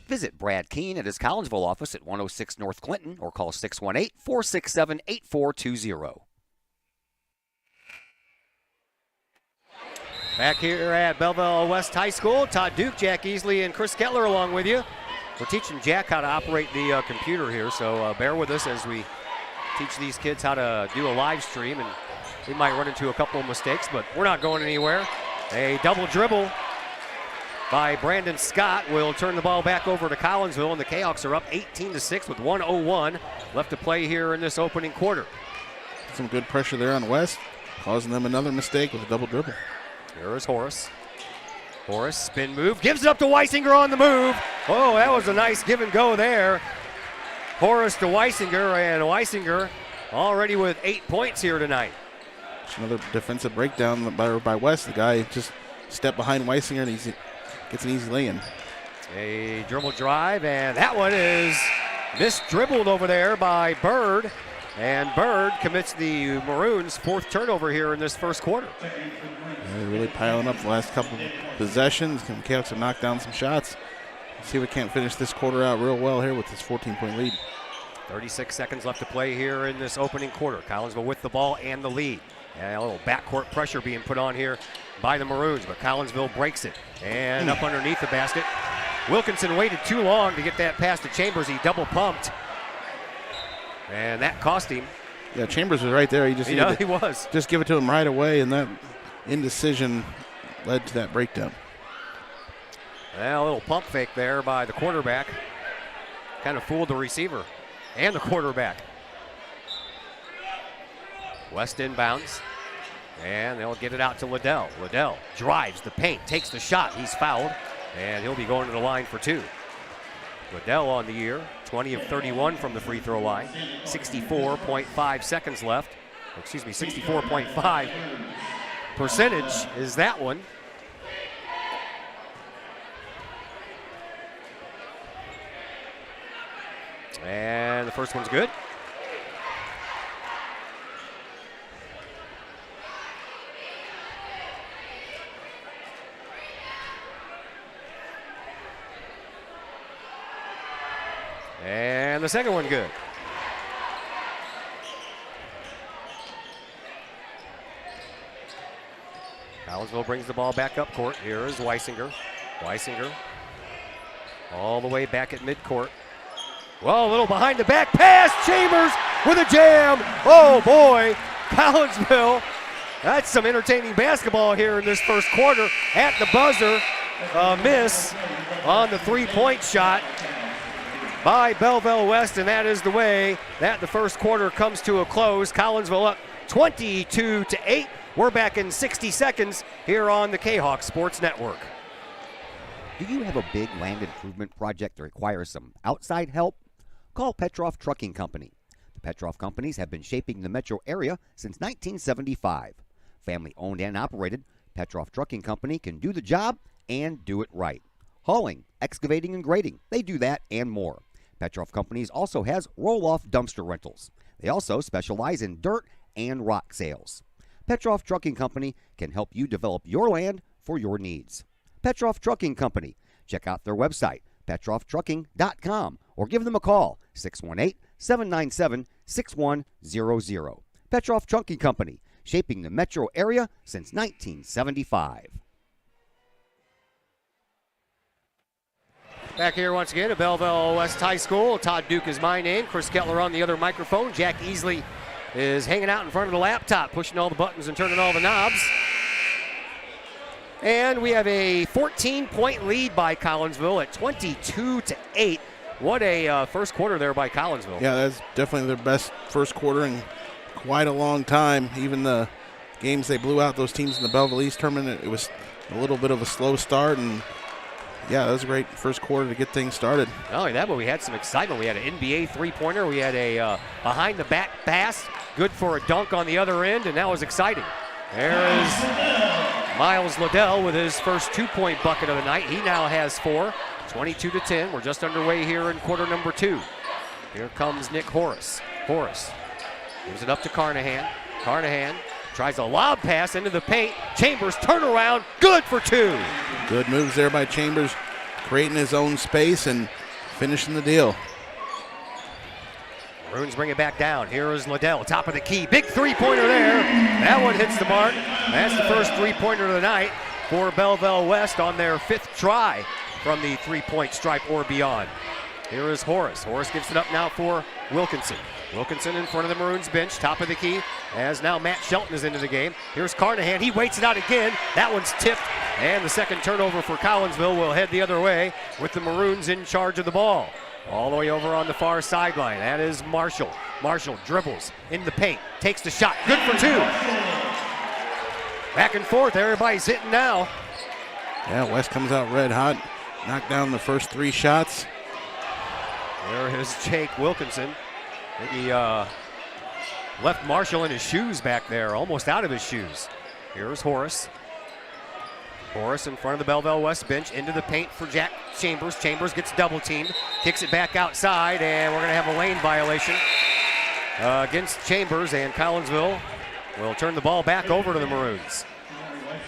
E: Visit Brad Keene at his Collinsville office at 106 North Clinton or call 618-467-8420. Back here at Belleville West High School, Todd Duke, Jack Easley, and Chris Kettler along with you. We're teaching Jack how to operate the computer here, so bear with us as we teach these kids how to do a live stream, and we might run into a couple of mistakes, but we're not going anywhere. A double dribble by Brandon Scott will turn the ball back over to Collinsville, and the Kahawks are up 18-6 with 1:01 left to play here in this opening quarter.
K: Some good pressure there on West, causing them another mistake with a double dribble.
E: Here is Horace. Horace, spin move, gives it up to Weisinger on the move. Oh, that was a nice give and go there. Horace to Weisinger, and Weisinger already with 8 points here tonight.
K: It's another defensive breakdown by West. The guy just stepped behind Weisinger, and he gets an easy lay-in.
E: A dribble drive, and that one is misdribbled over there by Bird. And Bird commits the Maroons' fourth turnover here in this first quarter.
K: They're really piling up the last couple of possessions. The Cavs have knocked down some shots. Let's see if we can't finish this quarter out real well here with this 14-point lead.
E: 36 seconds left to play here in this opening quarter. Collinsville with the ball and the lead. And a little backcourt pressure being put on here by the Maroons, but Collinsville breaks it. And up underneath the basket. Wilkinson waited too long to get that pass to Chambers. He double pumped. And that cost him.
K: Yeah, Chambers was right there. He
E: was.
K: Just give it to him right away, and that indecision led to that breakdown.
E: Well, a little pump fake there by the quarterback. Kind of fooled the receiver and the quarterback. West inbounds, and they'll get it out to Liddell. Liddell drives the paint, takes the shot. He's fouled, and he'll be going to the line for two. Liddell on the year, 20 of 31 from the free throw line. 64.5 seconds left. 64.5 percentage is that one. And the first one's good. And the second one good. Collinsville brings the ball back up court. Here is Weisinger. Weisinger all the way back at midcourt. Well, a little behind the back pass. Chambers with a jam. Oh boy, Collinsville. That's some entertaining basketball here in this first quarter. At the buzzer, a miss on the three-point shot by Belleville West, and that is the way that the first quarter comes to a close. Collinsville up 22-8. We're back in 60 seconds here on the Kahok Sports Network.
N: Do you have a big land improvement project that requires some outside help? Call Petroff Trucking Company. The Petroff Companies have been shaping the metro area since 1975. Family owned and operated, Petroff Trucking Company can do the job and do it right. Hauling, excavating, and grading, they do that and more. Petroff Companies also has roll-off dumpster rentals. They also specialize in dirt and rock sales. Petroff Trucking Company can help you develop your land for your needs. Petroff Trucking Company. Check out their website, petrofftrucking.com, or give them a call, 618-797-6100. Petroff Trucking Company, shaping the metro area since 1975.
E: Back here once again at Belleville West High School. Todd Duke is my name. Chris Kettler on the other microphone. Jack Easley is hanging out in front of the laptop, pushing all the buttons and turning all the knobs. And we have a 14-point lead by Collinsville at 22-8. What a first quarter there by Collinsville.
K: Yeah, that's definitely their best first quarter in quite a long time. Even the games they blew out those teams in the Belleville East tournament, it was a little bit of a slow start, and yeah, that was a great first quarter to get things started.
E: Not only that, but we had some excitement. We had an NBA three-pointer. We had a behind-the-back pass, good for a dunk on the other end, and that was exciting. There is Miles Liddell with his first two-point bucket of the night. He now has 4, 22-10. We're just underway here in quarter number 2. Here comes Nick Horace. Horace gives it up to Carnahan. Carnahan tries a lob pass into the paint. Chambers turnaround, good for 2.
K: Good moves there by Chambers, creating his own space and finishing the deal.
E: Maroons bring it back down. Here is Liddell, top of the key. Big three-pointer there. That one hits the mark. That's the first three-pointer of the night for Belleville West on their 5th try from the three-point stripe or beyond. Here is Horace. Horace gives it up now for Wilkinson. Wilkinson in front of the Maroons bench, top of the key, as now Matt Shelton is into the game. Here's Carnahan. He waits it out again. That one's tipped, and the second turnover for Collinsville will head the other way with the Maroons in charge of the ball. All the way over on the far sideline. That is Marshall. Marshall dribbles in the paint, takes the shot. Good for 2. Back and forth. Everybody's hitting now.
K: Yeah, West comes out red hot. Knocked down the first 3 shots.
E: There is Jake Wilkinson. I think he left Marshall in his shoes back there, almost out of his shoes. Here's Horace. Horace in front of the Belleville West bench, into the paint for Jack Chambers. Chambers gets double teamed, kicks it back outside, and we're going to have a lane violation against Chambers, and Collinsville will turn the ball back over to the Maroons.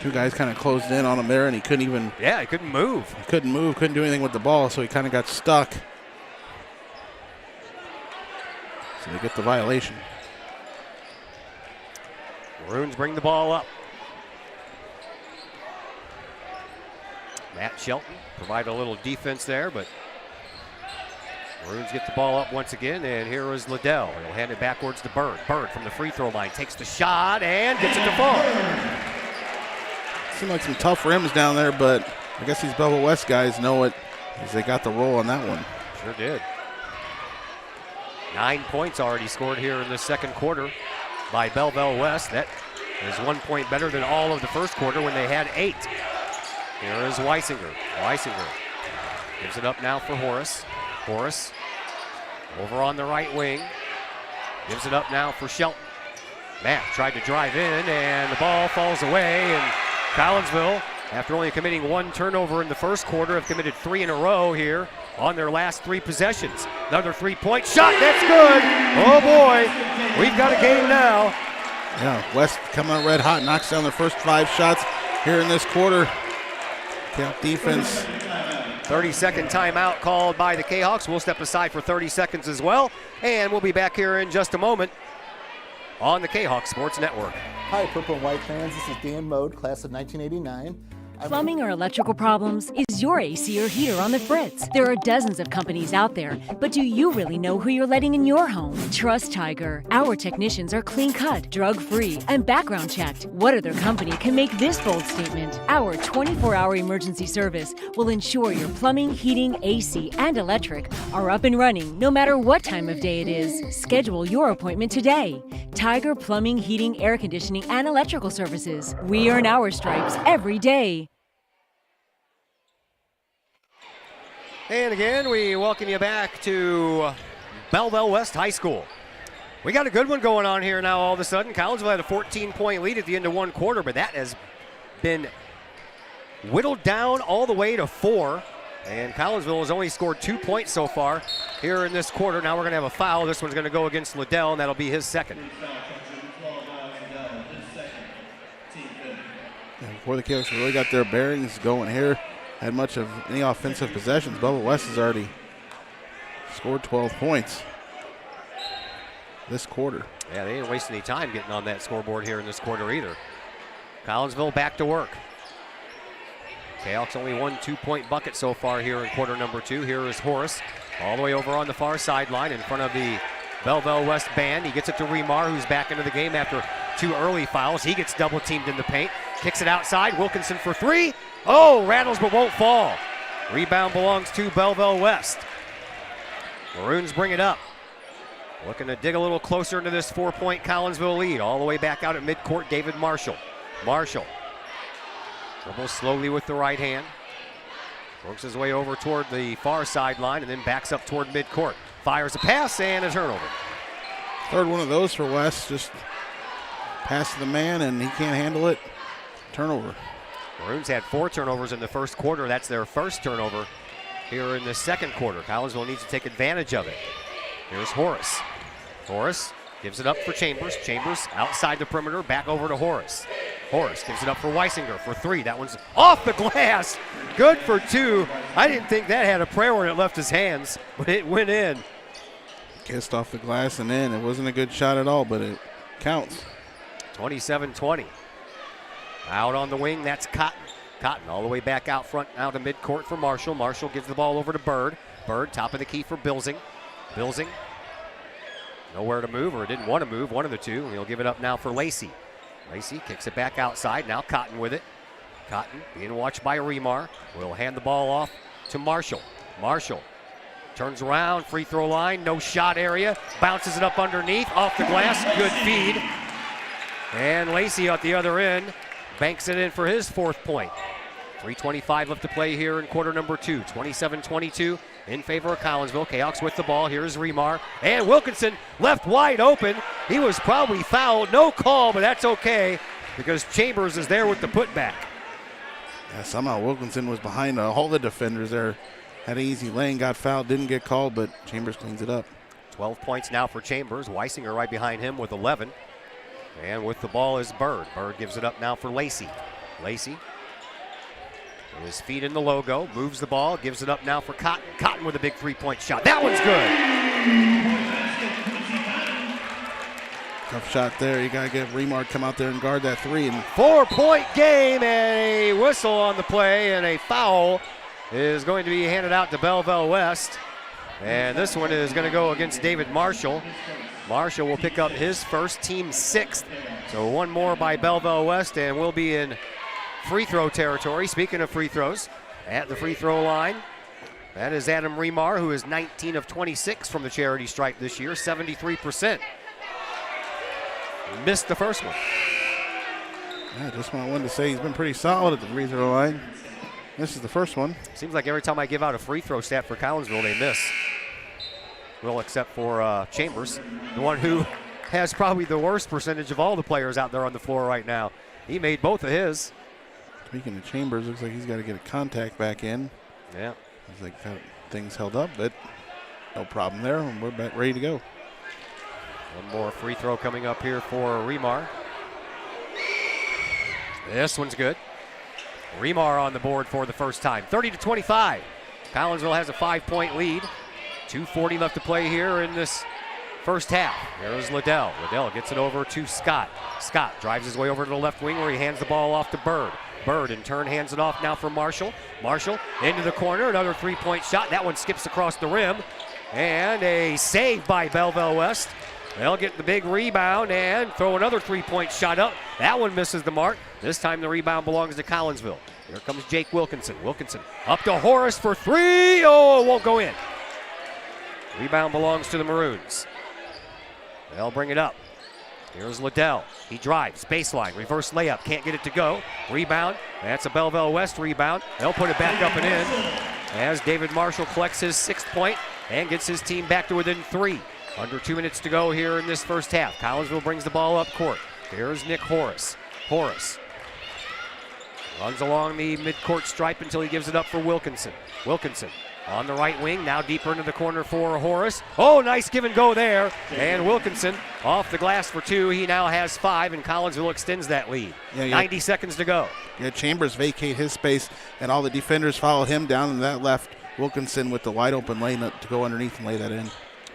K: 2 guys kind of closed in on him there, and he couldn't even.
E: Yeah, he couldn't move.
K: He couldn't move, couldn't do anything with the ball, so he kind of got stuck. So they get the violation.
E: Maroons bring the ball up. Matt Shelton provide a little defense there, but Maroons get the ball up once again, and here is Liddell. He'll hand it backwards to Bird. Bird from the free throw line takes the shot and gets it to fall.
K: Seemed like some tough rims down there, but I guess these Belleville West guys know it as they got the roll on that one.
E: Sure did. 9 points already scored here in the second quarter by Belleville West. That is 1 point better than all of the first quarter when they had 8. Here is Weisinger. Weisinger gives it up now for Horace. Horace over on the right wing. Gives it up now for Shelton. Matt tried to drive in, and the ball falls away. And Collinsville, after only committing 1 turnover in the first quarter, have committed 3 in a row here on their last 3 possessions. Another 3-point shot, that's good. Oh boy, we've got a game now.
K: Yeah, West coming out red hot, knocks down their first 5 shots here in this quarter. Kahok defense.
E: 30-second timeout called by the Kahawks. We'll step aside for 30 seconds as well, and we'll be back here in just a moment on the Kahawk Sports Network.
L: Hi, Purple and White fans. This is Dan Mode, class of 1989.
O: Plumbing or electrical problems? Is your AC or heater on the fritz? There are dozens of companies out there, but do you really know who you're letting in your home? Trust Tiger. Our technicians are clean-cut, drug-free, and background checked. What other company can make this bold statement? Our 24-hour emergency service will ensure your plumbing, heating, AC, and electric are up and running no matter what time of day it is. Schedule your appointment today. Tiger Plumbing, Heating, Air Conditioning, and Electrical Services. We earn our stripes every day.
E: And again, we welcome you back to Belleville West High School. We got a good one going on here now all of a sudden. Collinsville had a 14-point lead at the end of 1 quarter, but that has been whittled down all the way to 4. And Collinsville has only scored 2 points so far here in this quarter. Now we're going to have a foul. This one's going to go against Liddell, and that'll be his second.
K: And before the Kahawks really got their bearings going here, had much of any offensive possessions, Belleville West has already scored 12 points this quarter.
E: Yeah, they didn't waste any time getting on that scoreboard here in this quarter either. Collinsville back to work. Kahawks only 1 2-point bucket so far here in quarter number 2. Here is Horace all the way over on the far sideline in front of the Belleville West band. He gets it to Remar, who's back into the game after 2 early fouls. He gets double teamed in the paint. Kicks it outside. Wilkinson for 3. Oh, rattles but won't fall. Rebound belongs to Belleville West. Maroons bring it up. Looking to dig a little closer into this 4-point Collinsville lead. All the way back out at midcourt, David Marshall. Marshall dribbles slowly with the right hand. Works his way over toward the far sideline and then backs up toward midcourt. Fires a pass and a turnover.
K: Third one of those for West. Just pass to the man and he can't handle it. Turnover.
E: Maroons had 4 turnovers in the first quarter. That's their first turnover here in the second quarter. Collinsville needs to take advantage of it. Here's Horace. Horace gives it up for Chambers. Chambers outside the perimeter, back over to Horace. Horace gives it up for Weisinger for 3. That one's off the glass. Good for 2. I didn't think that had a prayer when it left his hands, but it went in.
K: Kissed off the glass and in. It wasn't a good shot at all, but it counts.
E: 27-20. Out on the wing, that's Cotton. Cotton all the way back out front, out of midcourt for Marshall. Marshall gives the ball over to Bird. Bird, top of the key for Bilsing. Bilsing, nowhere to move, or didn't want to move, one of the two. He'll give it up now for Lacey. Lacey kicks it back outside. Now Cotton with it. Cotton being watched by Remar. Will hand the ball off to Marshall. Marshall turns around, free throw line, no shot area. Bounces it up underneath, off the glass, good feed. And Lacey at the other end banks it in for his 4th point. 3:25 left to play here in quarter number 2. 27-22 in favor of Collinsville. Kahawks with the ball. Here's Remar. And Wilkinson left wide open. He was probably fouled. No call, but that's okay because Chambers is there with the putback.
K: Yeah, somehow Wilkinson was behind all the defenders there. Had an easy lane, got fouled, didn't get called, but Chambers cleans it up.
E: 12 points now for Chambers. Weisinger right behind him with 11. And with the ball is Bird. Bird gives it up now for Lacey. Lacey, with his feet in the logo, moves the ball, gives it up now for Cotton. Cotton with a big 3-point shot. That one's good.
K: Tough shot there. You got to get Remar come out there and guard that 3. And
E: 4-point game, and a whistle on the play, and a foul is going to be handed out to Belleville West. And this one is going to go against David Marshall. Marshall will pick up his first, team 6th. So one more by Belleville West, and we'll be in free throw territory. Speaking of free throws, at the free throw line, that is Adam Remar, who is 19 of 26 from the charity stripe this year, 73%. Missed the first one.
K: Yeah, just wanted to say he's been pretty solid at the free throw line. This is the first one.
E: Seems like every time I give out a free throw stat for Collinsville, they miss. Well, except for Chambers, the one who has probably the worst percentage of all the players out there on the floor right now. He made both of his.
K: Speaking of Chambers, looks like he's got to get a contact back in.
E: Yeah.
K: He's like things held up, but no problem there. We're ready to go.
E: One more free throw coming up here for Remar. This one's good. Remar on the board for the first time. 30-25. Collinsville has a 5-point lead. 2:40 left to play here in this first half. There's Liddell. Liddell gets it over to Scott. Scott drives his way over to the left wing where he hands the ball off to Bird. Bird in turn hands it off now for Marshall. Marshall into the corner. Another 3-point shot. That one skips across the rim. And a save by Belleville West. They'll get the big rebound and throw another 3-point shot up. That one misses the mark. This time the rebound belongs to Collinsville. Here comes Jake Wilkinson. Wilkinson up to Horace for 3. Oh, it won't go in. Rebound belongs to the Maroons. They'll bring it up. Here's Liddell. He drives, baseline, reverse layup, can't get it to go. Rebound, that's a Belleville West rebound. They'll put it back up and in as David Marshall collects his 6th point and gets his team back to within 3. Under 2 minutes to go here in this first half. Collinsville brings the ball up court. Here's Nick Horace. Horace runs along the midcourt stripe until he gives it up for Wilkinson. Wilkinson on the right wing, now deeper into the corner for Horace. Oh, nice give and go there. And Wilkinson off the glass for 2. He now has 5, and Collinsville extends that lead. 90 seconds to go.
K: Yeah, Chambers vacate his space, and all the defenders follow him down, and that left Wilkinson with the wide open lane to go underneath and lay that in.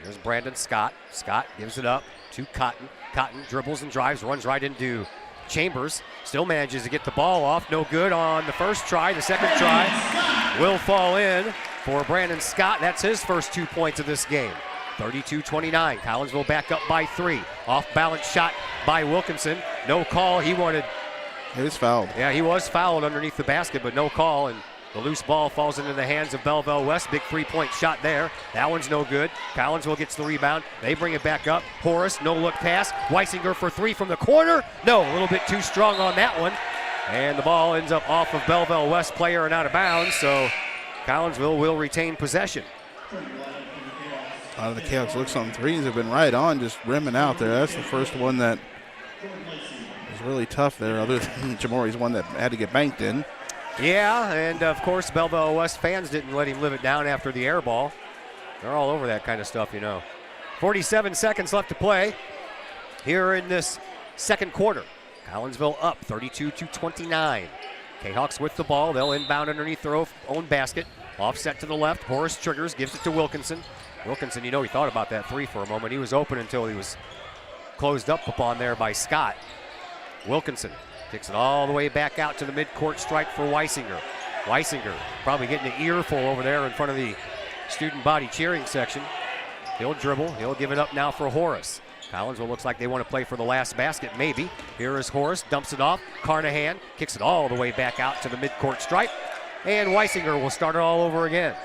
E: There's Brandon Scott. Scott gives it up to Cotton. Cotton dribbles and drives, runs right into Chambers. Still manages to get the ball off. No good on the first try. The second try will fall in for Brandon Scott. That's his first 2 points of this game. 32-29. Collinsville back up by 3. Off balance shot by Wilkinson. No call. He was
K: fouled.
E: Yeah, he was fouled underneath the basket, but no call. And the loose ball falls into the hands of Belleville West. Big 3-point shot there. That one's no good. Collinsville gets the rebound. They bring it back up. Horace, no look pass. Weisinger for 3 from the corner. No, a little bit too strong on that one. And the ball ends up off of Belleville West player and out of bounds. So Collinsville will retain possession.
K: A lot of the Cahoks looks on threes have been right on, just rimming out there. That's the first one that was really tough there, other than Jamori's one that had to get banked in.
E: Yeah, and of course Belleville West fans didn't let him live it down after the air ball. They're all over that kind of stuff, you know. 47 seconds left to play here in this second quarter. Collinsville up 32-29. K-Hawks with the ball. They'll inbound underneath their own basket. Offset to the left. Horace triggers, gives it to Wilkinson. Wilkinson, you know, he thought about that 3 for a moment. He was open until he was closed up upon there by Scott. Wilkinson kicks it all the way back out to the midcourt stripe for Weisinger. Weisinger probably getting an earful over there in front of the student body cheering section. He'll dribble. He'll give it up now for Horace. Collinsville looks like they want to play for the last basket, maybe. Here is Horace, dumps it off. Carnahan kicks it all the way back out to the midcourt stripe. And Weisinger will start it all over again.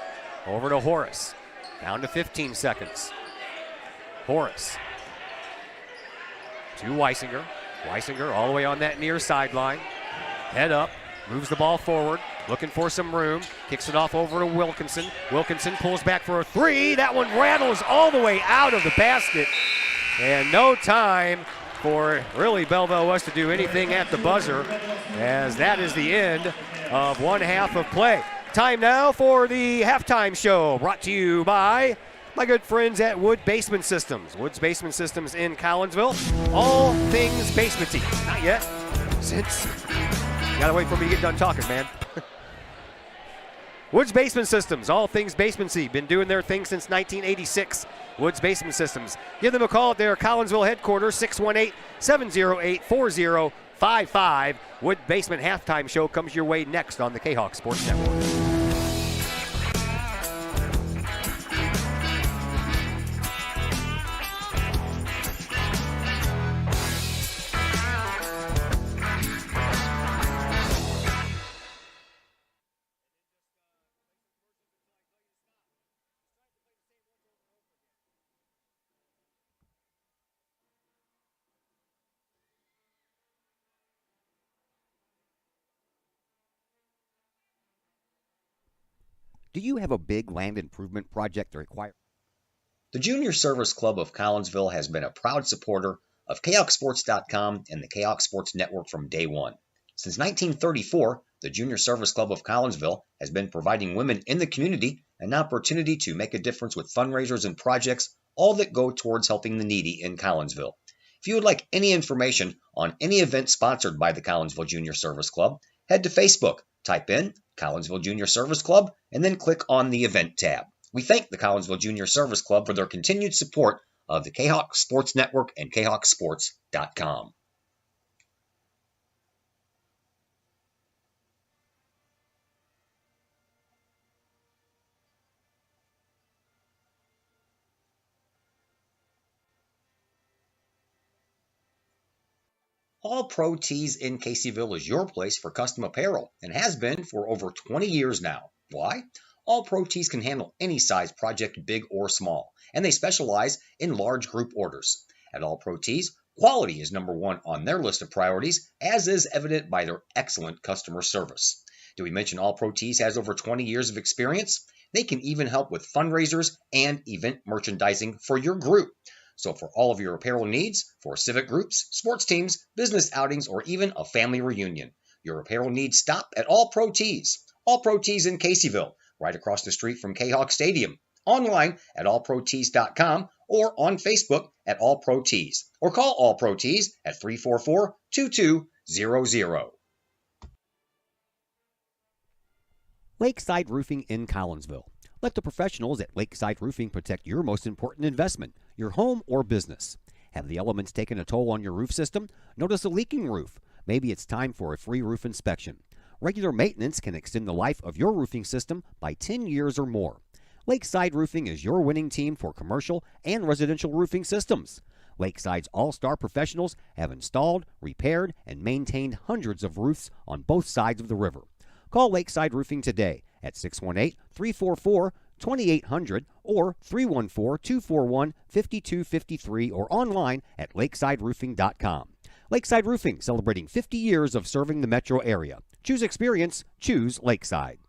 E: Over to Horace. Down to 15 seconds. Horace to Weisinger. Weisinger all the way on that near sideline. Head up, moves the ball forward, looking for some room. Kicks it off over to Wilkinson. Wilkinson pulls back for a 3. That one rattles all the way out of the basket. And no time for really Belleville West to do anything at the buzzer, as that is the end of one half of play. Time now for the halftime show, brought to you by my good friends at Wood Basement Systems. Wood's Basement Systems in Collinsville. All things basementy. Not yet, since you gotta wait for me to get done talking, man. Wood's Basement Systems, all things basementy. Been doing their thing since 1986. Wood's Basement Systems. Give them a call at their Collinsville headquarters, 618-708-4055. Wood Basement Halftime Show comes your way next on the Kahok Sports Network.
N: Do you have a big land improvement project that requires?
P: The Junior Service Club of Collinsville has been a proud supporter of KayakSports.com and the Kahok Sports Network from day one. Since 1934, the Junior Service Club of Collinsville has been providing women in the community an opportunity to make a difference with fundraisers and projects, all that go towards helping the needy in Collinsville. If you would like any information on any event sponsored by the Collinsville Junior Service Club, head to Facebook, type in Collinsville Junior Service Club, and then click on the event tab. We thank the Collinsville Junior Service Club for their continued support of the Kahok Sports Network and KahokSports.com. All Pro Tees in Caseyville is your place for custom apparel and has been for over 20 years now. Why? All Pro Tees can handle any size project, big or small, and they specialize in large group orders. At All Pro Tees, quality is number one on their list of priorities, as is evident by their excellent customer service. Did we mention All Pro Tees has over 20 years of experience? They can even help with fundraisers and event merchandising for your group. So for all of your apparel needs, for civic groups, sports teams, business outings, or even a family reunion, your apparel needs stop at All Pro Tees. All Pro Tees in Caseyville, right across the street from Kahok Stadium. Online at allprotees.com or on Facebook at All Pro Tees. Or call All Pro Tees at 344-2200.
N: Lakeside Roofing in Collinsville. Let the professionals at Lakeside Roofing protect your most important investment, your home or business. Have the elements taken a toll on your roof system? Notice a leaking roof? Maybe it's time for a free roof inspection. Regular maintenance can extend the life of your roofing system by 10 years or more. Lakeside Roofing is your winning team for commercial and residential roofing systems. Lakeside's all-star professionals have installed, repaired, and maintained hundreds of roofs on both sides of the river. Call Lakeside Roofing today at 618-344-2800 or 314-241-5253 or online at lakesideroofing.com. Lakeside Roofing, celebrating 50 years of serving the metro area. Choose experience, choose Lakeside.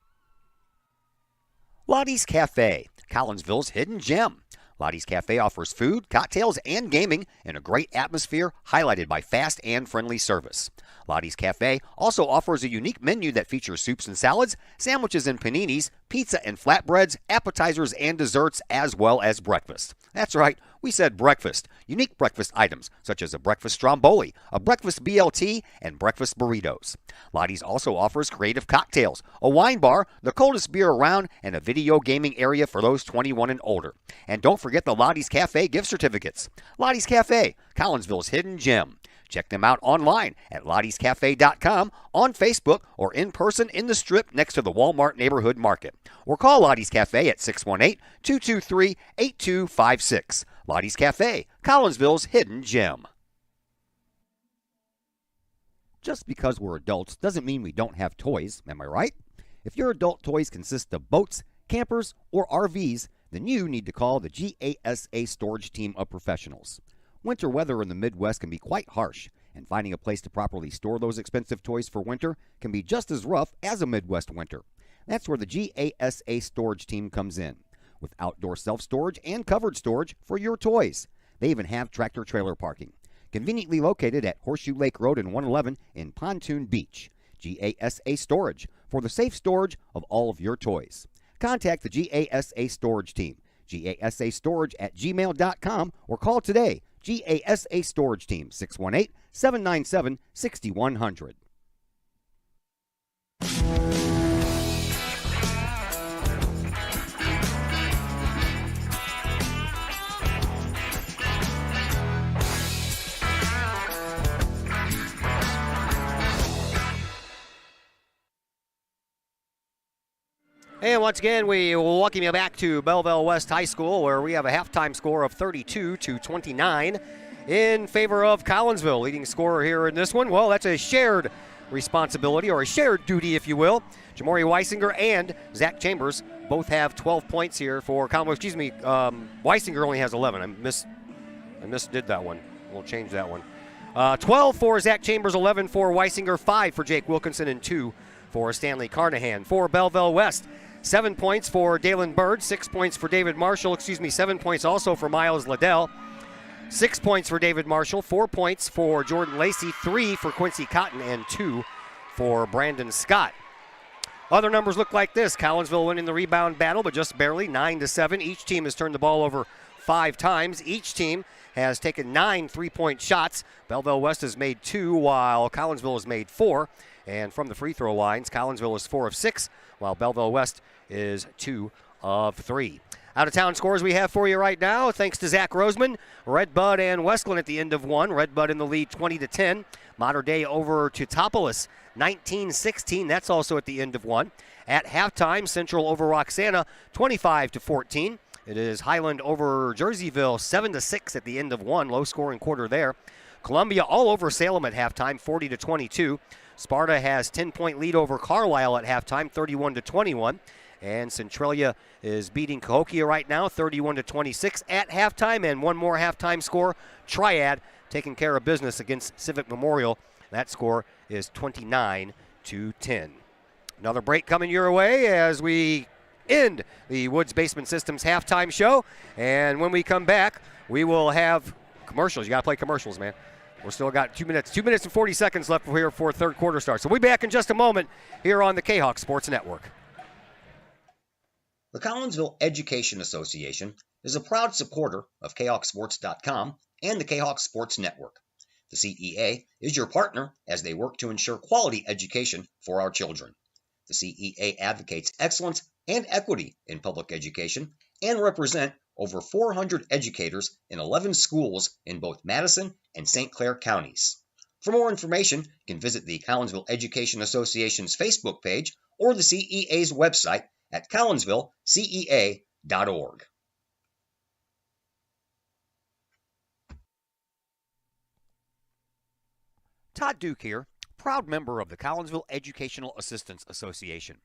N: Lottie's Cafe, Collinsville's hidden gem. Lottie's Cafe offers food, cocktails, and gaming in a great atmosphere highlighted by fast and friendly service. Lottie's Cafe also offers a unique menu that features soups and salads, sandwiches and paninis, pizza and flatbreads, appetizers and desserts, as well as breakfast. That's right, we said breakfast. Unique breakfast items such as a breakfast stromboli, a breakfast BLT, and breakfast burritos. Lottie's also offers creative cocktails, a wine bar, the coldest beer around, and a video gaming area for those 21 and older. And don't forget the Lottie's Cafe gift certificates. Lottie's Cafe, Collinsville's hidden gem. Check them out online at lottiescafe.com, on Facebook, or in person in the Strip next to the Walmart Neighborhood Market. Or call Lottie's Cafe at 618-223-8256. Lottie's Cafe, Collinsville's hidden gem. Just because we're adults doesn't mean we don't have toys, am I right? If your adult toys consist of boats, campers, or RVs, then you need to call the GASA storage team of professionals. Winter weather in the Midwest can be quite harsh, and finding a place to properly store those expensive toys for winter can be just as rough as a Midwest winter. That's where the GASA storage team comes in, with outdoor self-storage and covered storage for your toys. They even have tractor-trailer parking, conveniently located at Horseshoe Lake Road and 111 in Pontoon Beach. GASA Storage, for the safe storage of all of your toys. Contact the GASA storage team, gasastorage@gmail.com, or call today, GASA Storage Team, 618-797-6100.
E: And once again, we welcome you back to Belleville West High School, where we have a halftime score of 32-29 in favor of Collinsville. Leading scorer here in this one, well, that's a shared responsibility, or a shared duty, if you will. Jamori Weisinger and Zach Chambers both have 12 points here for Collinsville. Weisinger only has 11. I misdid that one. We'll change that one. 12 for Zach Chambers, 11 for Weisinger, 5 for Jake Wilkinson, and 2 for Stanley Carnahan. For Belleville West, 7 points for Dalen Bird, 6 points for David Marshall, 7 points also for Miles Liddell, 6 points for David Marshall, 4 points for Jordan Lacey, 3 for Quincy Cotton, and 2 for Brandon Scott. Other numbers look like this. Collinsville winning the rebound battle, but just barely, 9-7. Each team has turned the ball over 5 times. Each team has taken 9 3-point shots. Belleville West has made 2, while Collinsville has made 4. And from the free throw lines, Collinsville is 4 of 6, while Belleville West is 2 of 3. Out-of-town scores we have for you right now, thanks to Zach Roseman. Redbud and Westland at the end of 1. Redbud in the lead 20-10. Mater Dei over to Teutopolis 19-16. That's also at the end of 1. At halftime, Central over Roxana 25-14. It is Highland over Jerseyville 7-6 at the end of 1. Low-scoring quarter there. Columbia all over Salem at halftime 40-22. Sparta has 10-point lead over Carlisle at halftime 31-21. And Centralia is beating Cahokia right now 31-26 at halftime. And one more halftime score, Triad taking care of business against Civic Memorial. That score is 29-10. Another break coming your way as we end the Woods Basement Systems halftime show. And when we come back, we will have commercials. You got to play commercials, man. We're still got 2 minutes. 2 minutes and 40 seconds left here for third quarter start. So we'll be back in just a moment here on the Kahok Sports Network.
P: The Collinsville Education Association is a proud supporter of KahokSports.com and the Kahok Sports Network. The CEA is your partner as they work to ensure quality education for our children. The CEA advocates excellence and equity in public education and represent over 400 educators in 11 schools in both Madison and St. Clair counties. For more information, you can visit the Collinsville Education Association's Facebook page or the CEA's website at collinsvillecea.org.
N: Todd Duke here, proud member of the Collinsville Educational Assistance Association.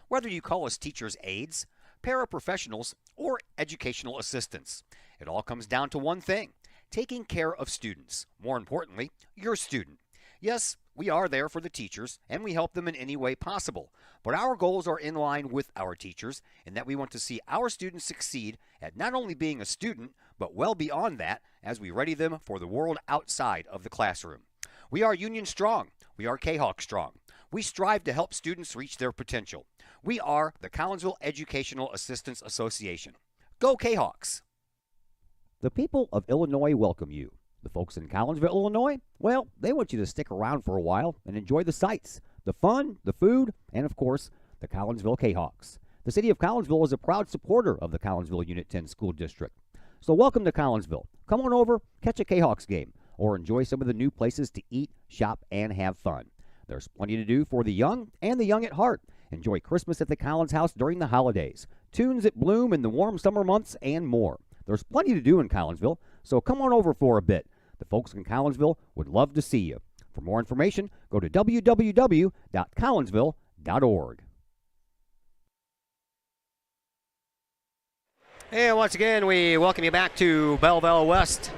N: Whether you call us teachers' aides, paraprofessionals, or educational assistants, it all comes down to one thing: taking care of students. More importantly, your student. Yes, we are there for the teachers, and we help them in any way possible. But our goals are in line with our teachers, in that we want to see our students succeed at not only being a student, but well beyond that as we ready them for the world outside of the classroom. We are Union Strong. We are Kahok Strong. We strive to help students reach their potential. We are the Collinsville Educational Assistance Association. Go Kahawks!
Q: The people of Illinois welcome you. The folks in Collinsville, Illinois, well, they want you to stick around for a while and enjoy the sights, the fun, the food, and of course, the Collinsville Kahawks. The city of Collinsville is a proud supporter of the Collinsville Unit 10 School District. So welcome to Collinsville. Come on over, catch a Kahawks game, or enjoy some of the new places to eat, shop, and have fun. There's plenty to do for the young and the young at heart. Enjoy Christmas at the Collins House during the holidays, tunes that bloom in the warm summer months, and more. There's plenty to do in Collinsville, so come on over for a bit. The folks in Collinsville would love to see you. For more information, go to www.collinsville.org.
E: And once again, we welcome you back to Belleville West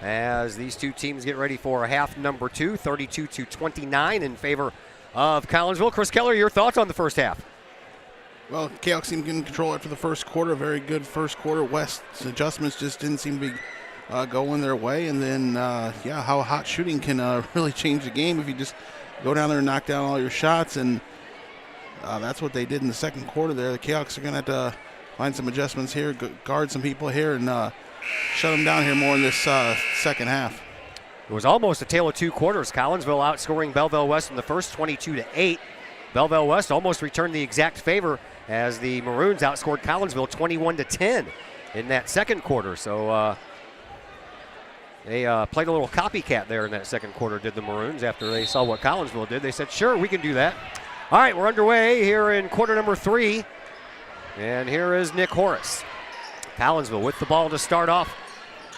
E: as these two teams get ready for half number 2, 32-29 in favor of Collinsville. Chris Keller, your thoughts on the first half?
K: Well, Kahawks seemed in control after the first quarter. Very good first quarter. West's adjustments just didn't seem to be going their way. And then, how hot shooting can really change the game if you just go down there and knock down all your shots. And that's what they did in the second quarter there. The Kahawks are going to have to find some adjustments here, guard some people here, and shut them down here more in this second half.
E: It was almost a tale of two quarters. Collinsville outscoring Belleville West in the first 22-8. Belleville West almost returned the exact favor as the Maroons outscored Collinsville 21-10 in that second quarter. So they played a little copycat there in that second quarter, did the Maroons, after they saw what Collinsville did. They said, sure, we can do that. All right, we're underway here in quarter number 3. And here is Nick Horace. Collinsville with the ball to start off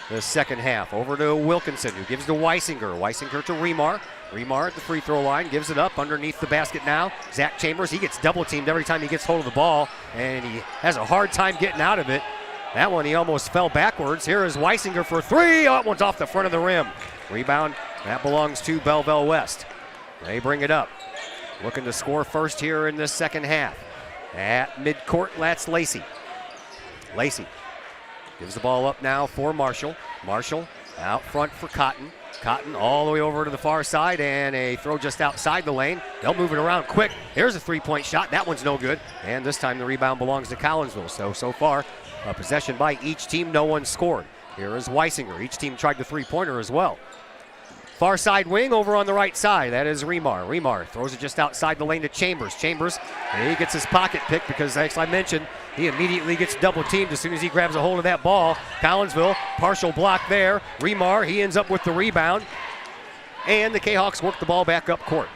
E: the second half. Over to Wilkinson, who gives to Weisinger. Weisinger to Remar. Remar at the free throw line, gives it up underneath the basket now. Zach Chambers, he gets double teamed every time he gets hold of the ball, and he has a hard time getting out of it. That one, he almost fell backwards. Here is Weisinger for 3. Oh, that one's off the front of the rim. Rebound, that belongs to Belleville West. They bring it up. Looking to score first here in this second half. At midcourt, that's Lacey. Lacey gives the ball up now for Marshall. Marshall out front for Cotton. Cotton all the way over to the far side, and a throw just outside the lane. They'll move it around quick. Here's a three-point shot. That one's no good. And this time the rebound belongs to Collinsville. So far, a possession by each team. No one scored. Here is Weisinger. Each team tried the three-pointer as well. Far side wing over on the right side. That is Remar. Remar throws it just outside the lane to Chambers. Chambers, and he gets his pocket picked because, as I mentioned, he immediately gets double teamed as soon as he grabs a hold of that ball. Collinsville, partial block there. Remar, he ends up with the rebound. And the K-Hawks work the ball back up court.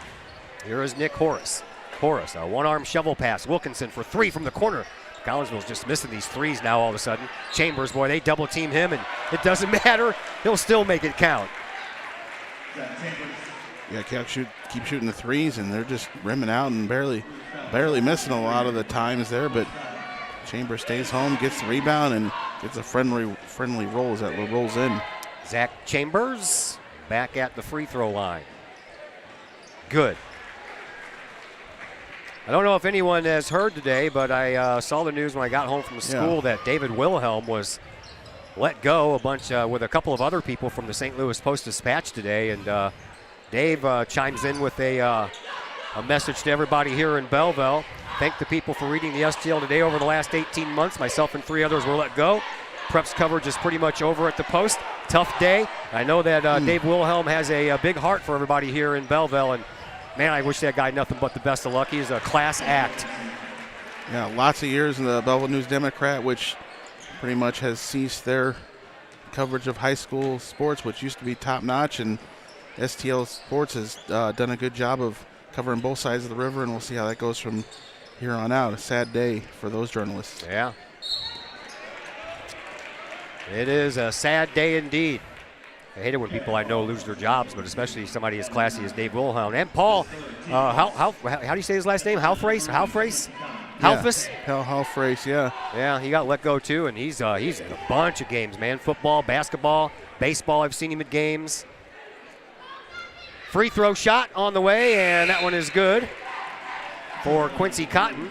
E: Here is Nick Horace. Horace, a one-arm shovel pass. Wilkinson for three from the corner. Collinsville's just missing these threes now all of a sudden. Chambers, boy, they double team him, and it doesn't matter. He'll still make it count.
K: Yeah, keep shooting the threes, and they're just rimming out and barely missing a lot of the times there. But Chambers stays home, gets the rebound, and gets a friendly roll as that rolls in.
E: Zach Chambers back at the free throw line. Good. I don't know if anyone has heard today, but I saw the news when I got home from school that David Wilhelm was let go with a couple of other people from the St. Louis Post-Dispatch today, and Dave chimes in with a message to everybody here in Belleville. Thank the people for reading the STL today. Over the last 18 months, myself and 3 others were let go. Preps coverage is pretty much over at the Post. Tough day. I know that Dave Wilhelm has a big heart for everybody here in Belleville, and man, I wish that guy nothing but the best of luck. He's a class act.
K: Yeah, lots of years in the Belleville News-Democrat, which pretty much has ceased their coverage of high school sports, which used to be top-notch, and STL Sports has done a good job of covering both sides of the river, and we'll see how that goes from here on out. A sad day for those journalists.
E: Yeah. It is a sad day indeed. I hate it when people I know lose their jobs, but especially somebody as classy as Dave Wilhelm. And Paul, how do you say his last name? Halfrace? Halfus?
K: Halfrace, yeah.
E: Yeah, he got let go too, and he's in a bunch of games, man. Football, basketball, baseball, I've seen him at games. Free throw shot on the way, and that one is good for Quincy Cotton.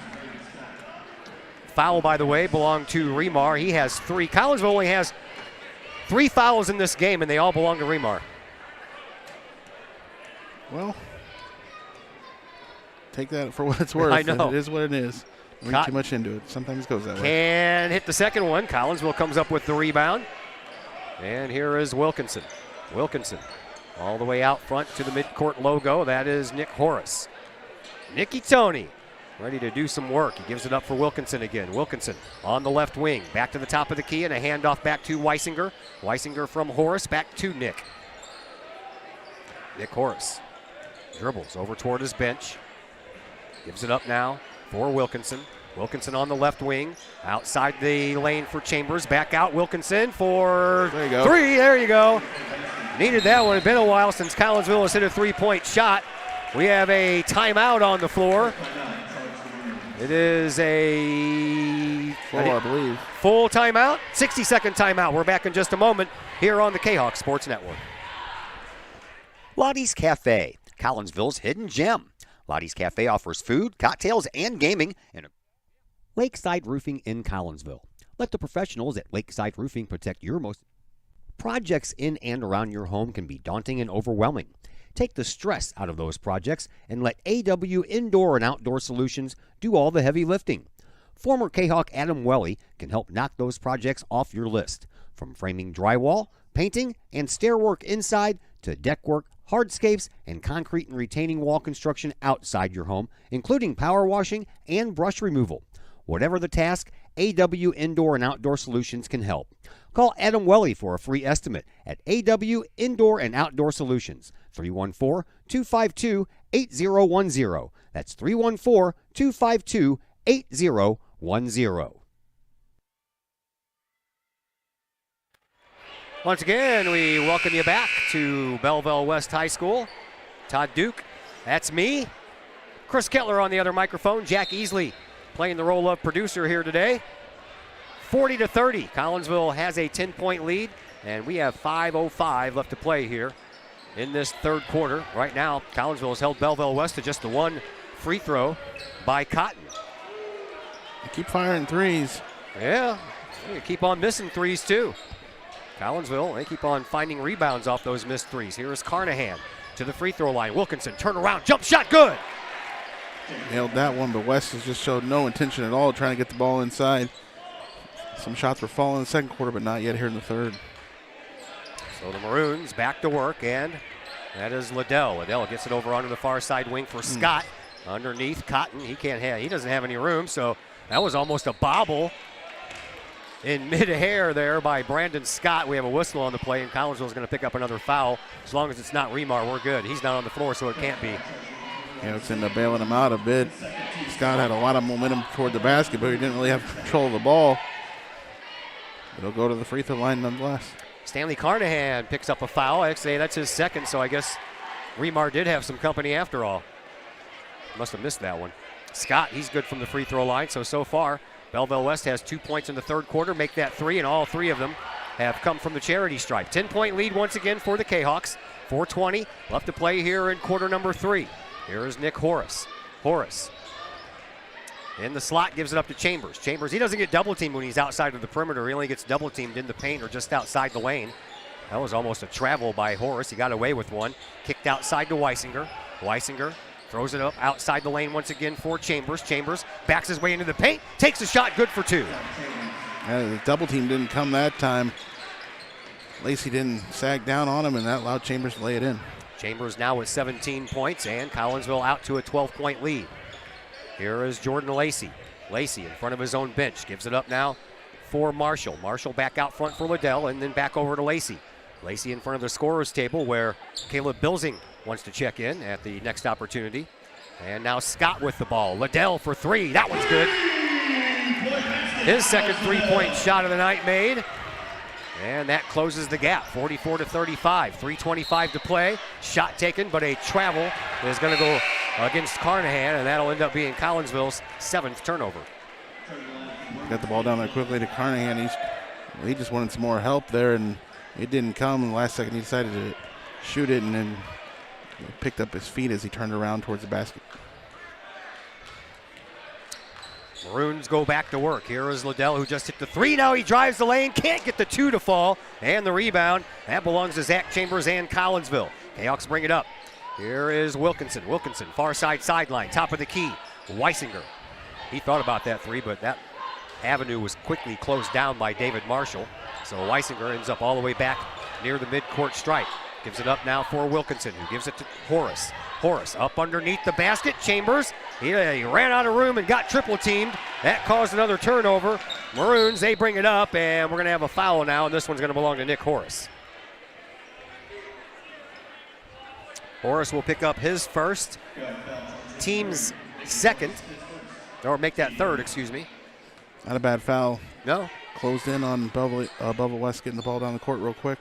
E: Foul, by the way, belonged to Remar. He has 3. Collinsville only has 3 fouls in this game, and they all belong to Remar.
K: Well, take that for what it's worth.
E: I know.
K: It is what it is. Read too much into it. Sometimes it goes that way.
E: Can hit the second one. Collinsville comes up with the rebound. And here is Wilkinson. Wilkinson all the way out front to the midcourt logo. That is Nick Horace. Nicky Tony ready to do some work. He gives it up for Wilkinson again. Wilkinson on the left wing. Back to the top of the key and a handoff back to Weisinger. Weisinger from Horace back to Nick. Nick Horace dribbles over toward his bench. Gives it up now for Wilkinson. Wilkinson on the left wing. Outside the lane for Chambers. Back out Wilkinson for 3. There you go. Needed that one. It's been a while since Collinsville has hit a 3-point shot. We have a timeout on the floor. It is a
K: I believe.
E: Full timeout, 60-second timeout. We're back in just a moment here on the Kahok Sports Network.
N: Lottie's Cafe, Collinsville's hidden gem. Lottie's Cafe offers food, cocktails, and gaming in a Lakeside Roofing in Collinsville. Let the professionals at Lakeside Roofing protect your most projects in and around your home can be daunting and overwhelming. Take the stress out of those projects and let AW Indoor and Outdoor Solutions do all the heavy lifting. Former Kahok Adam Welly can help knock those projects off your list. From framing drywall, painting, and stair work inside to deck work, hardscapes, and concrete and retaining wall construction outside your home, including power washing and brush removal. Whatever the task, AW Indoor and Outdoor Solutions can help. Call Adam Welly for a free estimate at AW Indoor and Outdoor Solutions, 314-252-8010. That's 314-252-8010.
E: Once again, we welcome you back to Belleville West High School. Todd Duke, that's me. Chris Kettler on the other microphone. Jack Easley playing the role of producer here today. 40-30. Collinsville has a 10-point lead, and we have 5:05 left to play here in this third quarter. Right now, Collinsville has held Belleville West to just the 1 free throw by Cotton.
K: They keep firing threes.
E: Yeah, you keep on missing threes too. Collinsville, they keep on finding rebounds off those missed threes. Here is Carnahan to the free throw line. Wilkinson, turn around, jump shot, good.
K: Nailed that one, but West has just showed no intention at all trying to get the ball inside. Some shots were falling in the second quarter, but not yet here in the third.
E: So the Maroons back to work, and that is Liddell. Liddell gets it over onto the far side wing for Scott. Underneath, Cotton, he doesn't have any room, so that was almost a bobble in mid-air there by Brandon Scott. We have a whistle on the play, and Collinsville's going to pick up another foul. As long as it's not Remar, we're good. He's not on the floor, so it can't be.
K: Yeah, it's ended up bailing him out a bit. Scott had a lot of momentum toward the basket, but he didn't really have control of the ball. It'll go to the free throw line nonetheless.
E: Stanley Carnahan picks up a foul. I'd say that's his second, so I guess Remar did have some company after all. Must have missed that one. Scott, he's good from the free throw line, so far, Belleville West has 2 points in the third quarter, make that 3, and all 3 of them have come from the charity stripe. 10-point lead once again for the Kahawks. 4:20 left to play here in quarter number 3. Here is Nick Horace. Horace in the slot, gives it up to Chambers. Chambers, he doesn't get double teamed when he's outside of the perimeter. He only gets double teamed in the paint or just outside the lane. That was almost a travel by Horace. He got away with one. Kicked outside to Weisinger. Weisinger throws it up outside the lane once again for Chambers. Chambers backs his way into the paint, takes a shot, good for 2.
K: The double team didn't come that time. Lacey didn't sag down on him, and that allowed Chambers to lay it in.
E: Chambers now with 17 points, and Collinsville out to a 12-point lead. Here is Jordan Lacey. Lacey in front of his own bench, gives it up now for Marshall. Marshall back out front for Liddell, and then back over to Lacey. Lacey in front of the scorer's table where Caleb Bilsing wants to check in at the next opportunity. And now Scott with the ball. Liddell for 3, that one's good. His second 3-point shot of the night made. And that closes the gap, 44-35, 3:25 to play. Shot taken, but a travel is going to go against Carnahan, and that'll end up being Collinsville's 7th turnover.
K: Got the ball down there quickly to Carnahan. He just wanted some more help there, and it didn't come. In the last second, he decided to shoot it, and then picked up his feet as he turned around towards the basket.
E: Maroons go back to work. Here is Liddell, who just hit the 3. Now he drives the lane, can't get the 2 to fall, and the rebound. That belongs to Zach Chambers and Collinsville. Kahawks bring it up. Here is Wilkinson. Wilkinson, far side sideline, top of the key. Weisinger. He thought about that 3, but that avenue was quickly closed down by David Marshall. So Weisinger ends up all the way back near the midcourt stripe. Gives it up now for Wilkinson, who gives it to Horace. Horace up underneath the basket. Chambers, he ran out of room and got triple teamed. That caused another turnover. Maroons, they bring it up, and we're going to have a foul now, and this one's going to belong to Nick Horace. Horace will pick up his first, team's second, or make that third, excuse me.
K: Not a bad foul.
E: No.
K: Closed in on Belleville West getting the ball down the court real quick.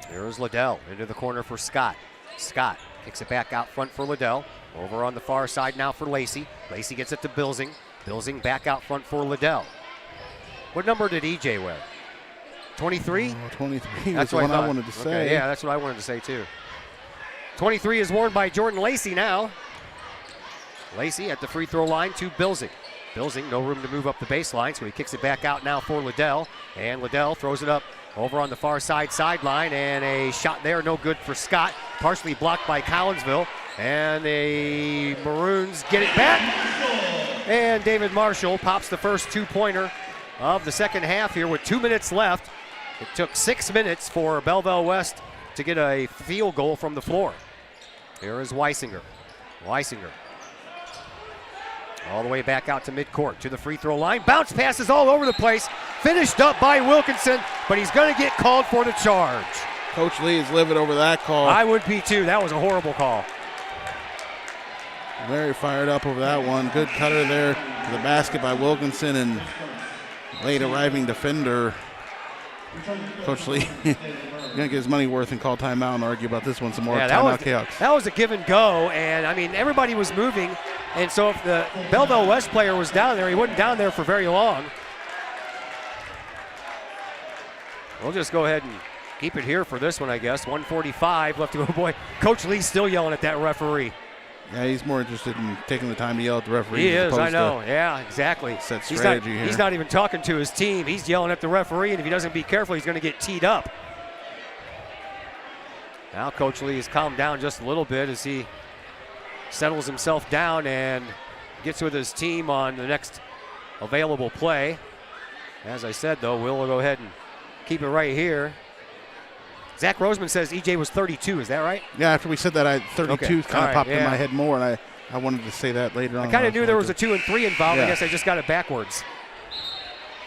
E: Here's Liddell into the corner for Scott. Scott kicks it back out front for Liddell. Over on the far side now for Lacey. Lacey gets it to Bilsing. Bilsing back out front for Liddell. What number did EJ wear? 23?
K: 23.
E: That's
K: what
E: what
K: I wanted to say.
E: Okay, yeah, that's what I wanted to say too. 23 is worn by Jordan Lacey now. Lacey at the free throw line to Bilsing. Bilsing, no room to move up the baseline, so he kicks it back out now for Liddell. And Liddell throws it up over on the far side sideline, and a shot there, no good for Scott. Partially blocked by Collinsville. And the Maroons get it back. And David Marshall pops the first 2-pointer of the second half here with 2 minutes left. It took 6 minutes for Belleville West to get a field goal from the floor. Here is Weisinger. Weisinger all the way back out to midcourt to the free throw line. Bounce passes all over the place. Finished up by Wilkinson, but he's going to get called for the charge.
K: Coach Lee is livid over that call.
E: I would be too. That was a horrible call.
K: Very fired up over that one. Good cutter there to the basket by Wilkinson, and late arriving defender. Coach Lee going to get his money worth and call timeout and argue about this one some more.
E: Yeah,
K: Timeout Kahawks.
E: That was a give and go, and I mean, everybody was moving, and so if the Belleville West player was down there, he wasn't down there for very long. We'll just go ahead and keep it here for this one, I guess. 1:45 left to go. Boy, Coach Lee's still yelling at that referee.
K: Yeah, he's more interested in taking the time to yell at the referee.
E: He is, I know. Yeah, exactly.
K: Set strategy here.
E: He's not even talking to his team. He's yelling at the referee, and if he doesn't be careful, he's going to get teed up. Now Coach Lee has calmed down just a little bit as he settles himself down and gets with his team on the next available play. As I said, though, we'll go ahead and keep it right here. Zach Roseman says EJ was 32. Is that right?
K: Yeah, after we said that, 32
E: Okay.
K: kind of popped in
E: yeah.
K: my head more, and I wanted to say that later on.
E: I kind of knew there was a 2 and 3 involved.
K: Yeah.
E: I guess I just got it backwards.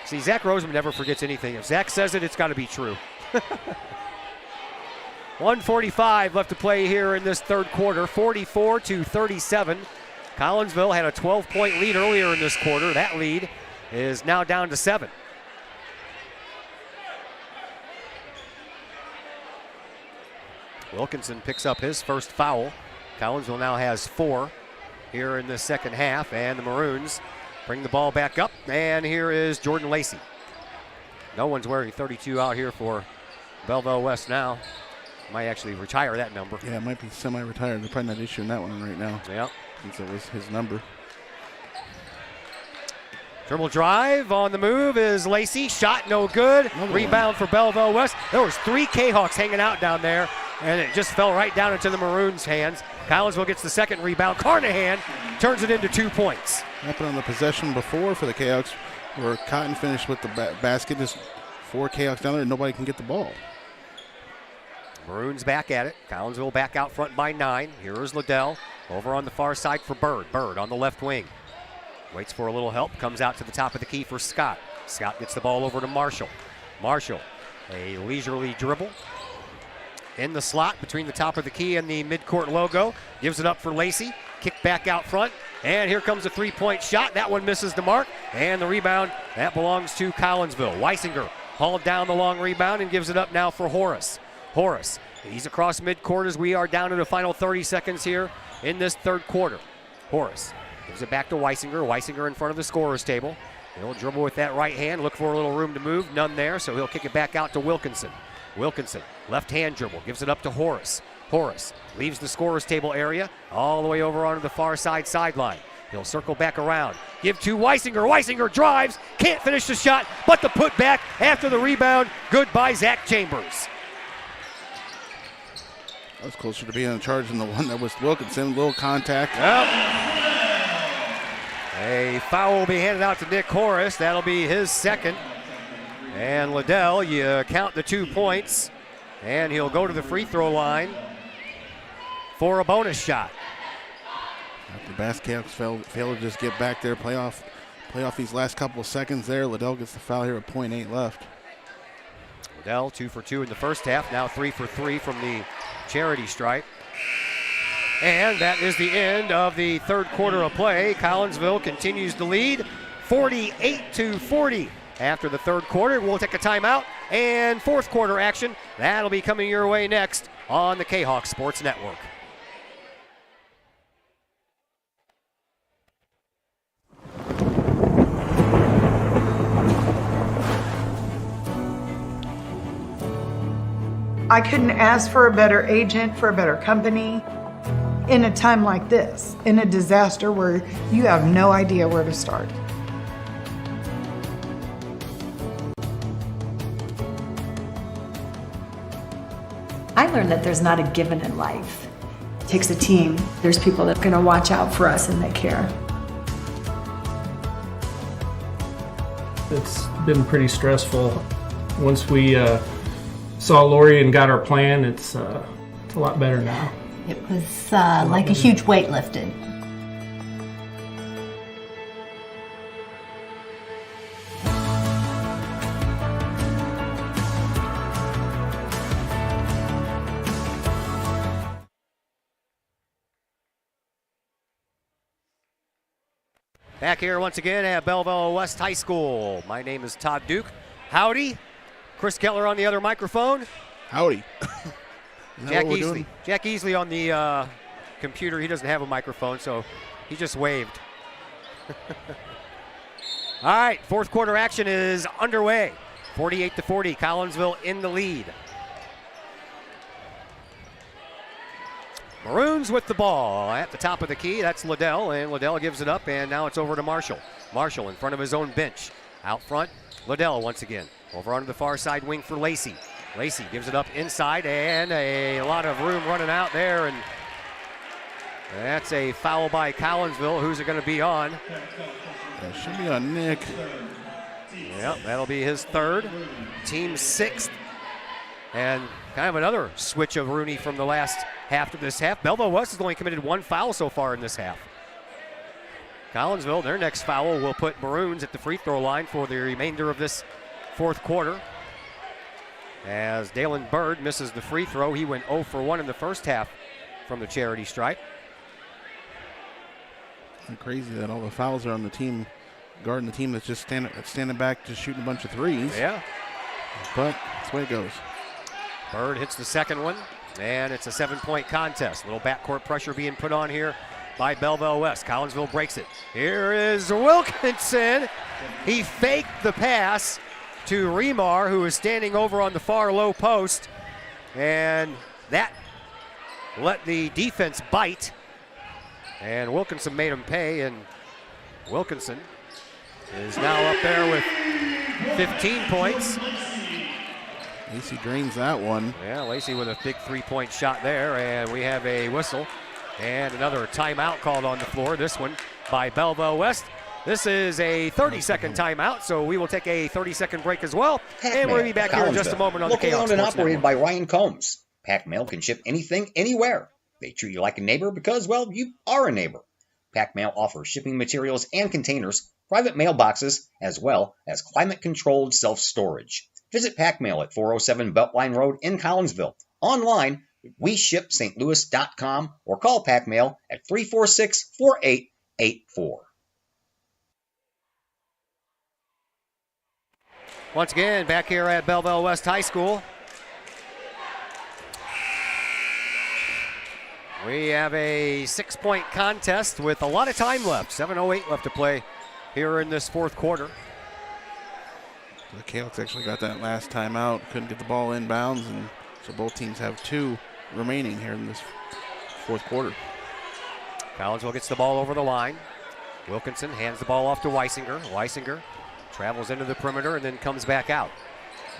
E: See, Zach Roseman never forgets anything. If Zach says it, it's got to be true. 1:45 left to play here in this third quarter, 44-37. Collinsville had a 12-point lead earlier in this quarter. That lead is now down to 7. Wilkinson picks up his first foul. Collinsville now has 4 here in the second half, and the Maroons bring the ball back up, and here is Jordan Lacey. No one's wearing 32 out here for Belleville West now. Might actually retire that number.
K: Yeah, it might be semi-retired. They're probably not issuing that one right now.
E: Yeah.
K: Since it was his number.
E: Dribble drive on the move is Lacey. Shot no good. Rebound for Belleville West. There was 3 Kahawks hanging out down there, and it just fell right down into the Maroons' hands. Collinsville gets the second rebound. Carnahan turns it into 2 points.
K: Happened on the possession before for the Kahawks, where Cotton finished with the basket. Just 4 Kahawks down there, and nobody can get the ball.
E: Maroons back at it. Collinsville back out front by 9. Here is Liddell over on the far side for Bird. Bird on the left wing. Waits for a little help. Comes out to the top of the key for Scott. Scott gets the ball over to Marshall. Marshall, a leisurely dribble. In the slot between the top of the key and the midcourt logo. Gives it up for Lacey. Kick back out front. And here comes a 3-point shot. That one misses the mark. And the rebound, that belongs to Collinsville. Weisinger hauled down the long rebound and gives it up now for Horace. Horace, he's across midcourt as we are down to the final 30 seconds here in this third quarter. Horace gives it back to Weisinger. Weisinger in front of the scorer's table. He'll dribble with that right hand, look for a little room to move. None there, so he'll kick it back out to Wilkinson. Wilkinson, left hand dribble, gives it up to Horace. Horace leaves the scorer's table area all the way over onto the far side sideline. He'll circle back around. Give to Weisinger. Weisinger drives, can't finish the shot, but the putback after the rebound. Good by Zach Chambers.
K: That was closer to being in charge than the one that was Wilkinson. Little contact.
E: A foul will be handed out to Nick Horace. That'll be his second. And Liddell, you count the 2 points. And he'll go to the free throw line for a bonus shot.
K: After Bascats failed to just get back there, play off these last couple of seconds there. Liddell gets the foul here with 0.8 left.
E: Liddell 2 for 2 in the first half, now 3 for 3 from the charity stripe. And that is the end of the third quarter of play. Collinsville continues to lead 48-40 after the third quarter. We'll take a timeout, and fourth quarter action, that'll be coming your way next on the Kahok Sports Network.
R: I couldn't ask for a better agent, for a better company in a time like this, in a disaster where you have no idea where to start.
S: I learned that there's not a given in life. It takes a team. There's people that are going to watch out for us and that care.
T: It's been pretty stressful. Once we saw Lori and got our plan, it's a lot better now.
U: It was like a huge weight lifted.
E: Back here once again at Belleville West High School. My name is Todd Duke. Howdy. Chris Kettler on the other microphone.
K: Howdy.
E: Jack Easley. Jack Easley on the computer. He doesn't have a microphone, so he just waved. All right, fourth quarter action is underway. 48-40, Collinsville in the lead. Maroons with the ball at the top of the key. That's Liddell, and Liddell gives it up, and now it's over to Marshall. Marshall in front of his own bench. Out front, Liddell once again. Over onto the far side wing for Lacey. Lacey gives it up inside, and a lot of room running out there, and that's a foul by Collinsville. Who's it going to be on?
K: It should be on Nick.
E: Yep, that'll be his third. Team sixth. And kind of another switch of Rooney from the last half to this half. Belleville West has only committed one foul so far in this half. Collinsville, their next foul will put Maroons at the free throw line for the remainder of this fourth quarter. As Dalen Bird misses the free throw, he went 0 for 1 in the first half from the charity stripe.
K: And crazy that all the fouls are on the team, guarding the team that's just standing back, just shooting a bunch of threes.
E: Yeah.
K: But that's the way it goes.
E: Bird hits the second one, and it's a 7-point contest. Little backcourt pressure being put on here by Belleville West. Collinsville breaks it. Here is Wilkinson. He faked the pass to Remar, who is standing over on the far low post, and that let the defense bite, and Wilkinson made him pay, and Wilkinson is now up there with 15 points.
K: Lacey drains that one.
E: Yeah, Lacey with a big 3-point shot there, and we have a whistle and another timeout called on the floor. This one by Belleville West. This is a 30-second timeout, so we will take a 30-second break as well, and we'll be back here in just a moment on the
P: Locally
E: Kahok
P: owned and
E: Sports
P: operated
E: Network.
P: by Ryan Combs. Pack Mail can ship anything, anywhere. They treat you like a neighbor because, well, you are a neighbor. Pack Mail offers shipping materials and containers, private mailboxes, as well as climate-controlled self-storage. Visit Pack Mail at 407 Beltline Road in Collinsville. Online, WeShipSt.Louis.com or call Pack Mail at 346-4884.
E: Once again, back here at Belleville West High School. We have a 6-point contest with a lot of time left. 7:08 left to play here in this fourth quarter.
K: The Calyx actually got that last time out, couldn't get the ball inbounds, and so both teams have 2 remaining here in this fourth quarter.
E: Collinsville gets the ball over the line. Wilkinson hands the ball off to Weisinger. Weisinger travels into the perimeter and then comes back out.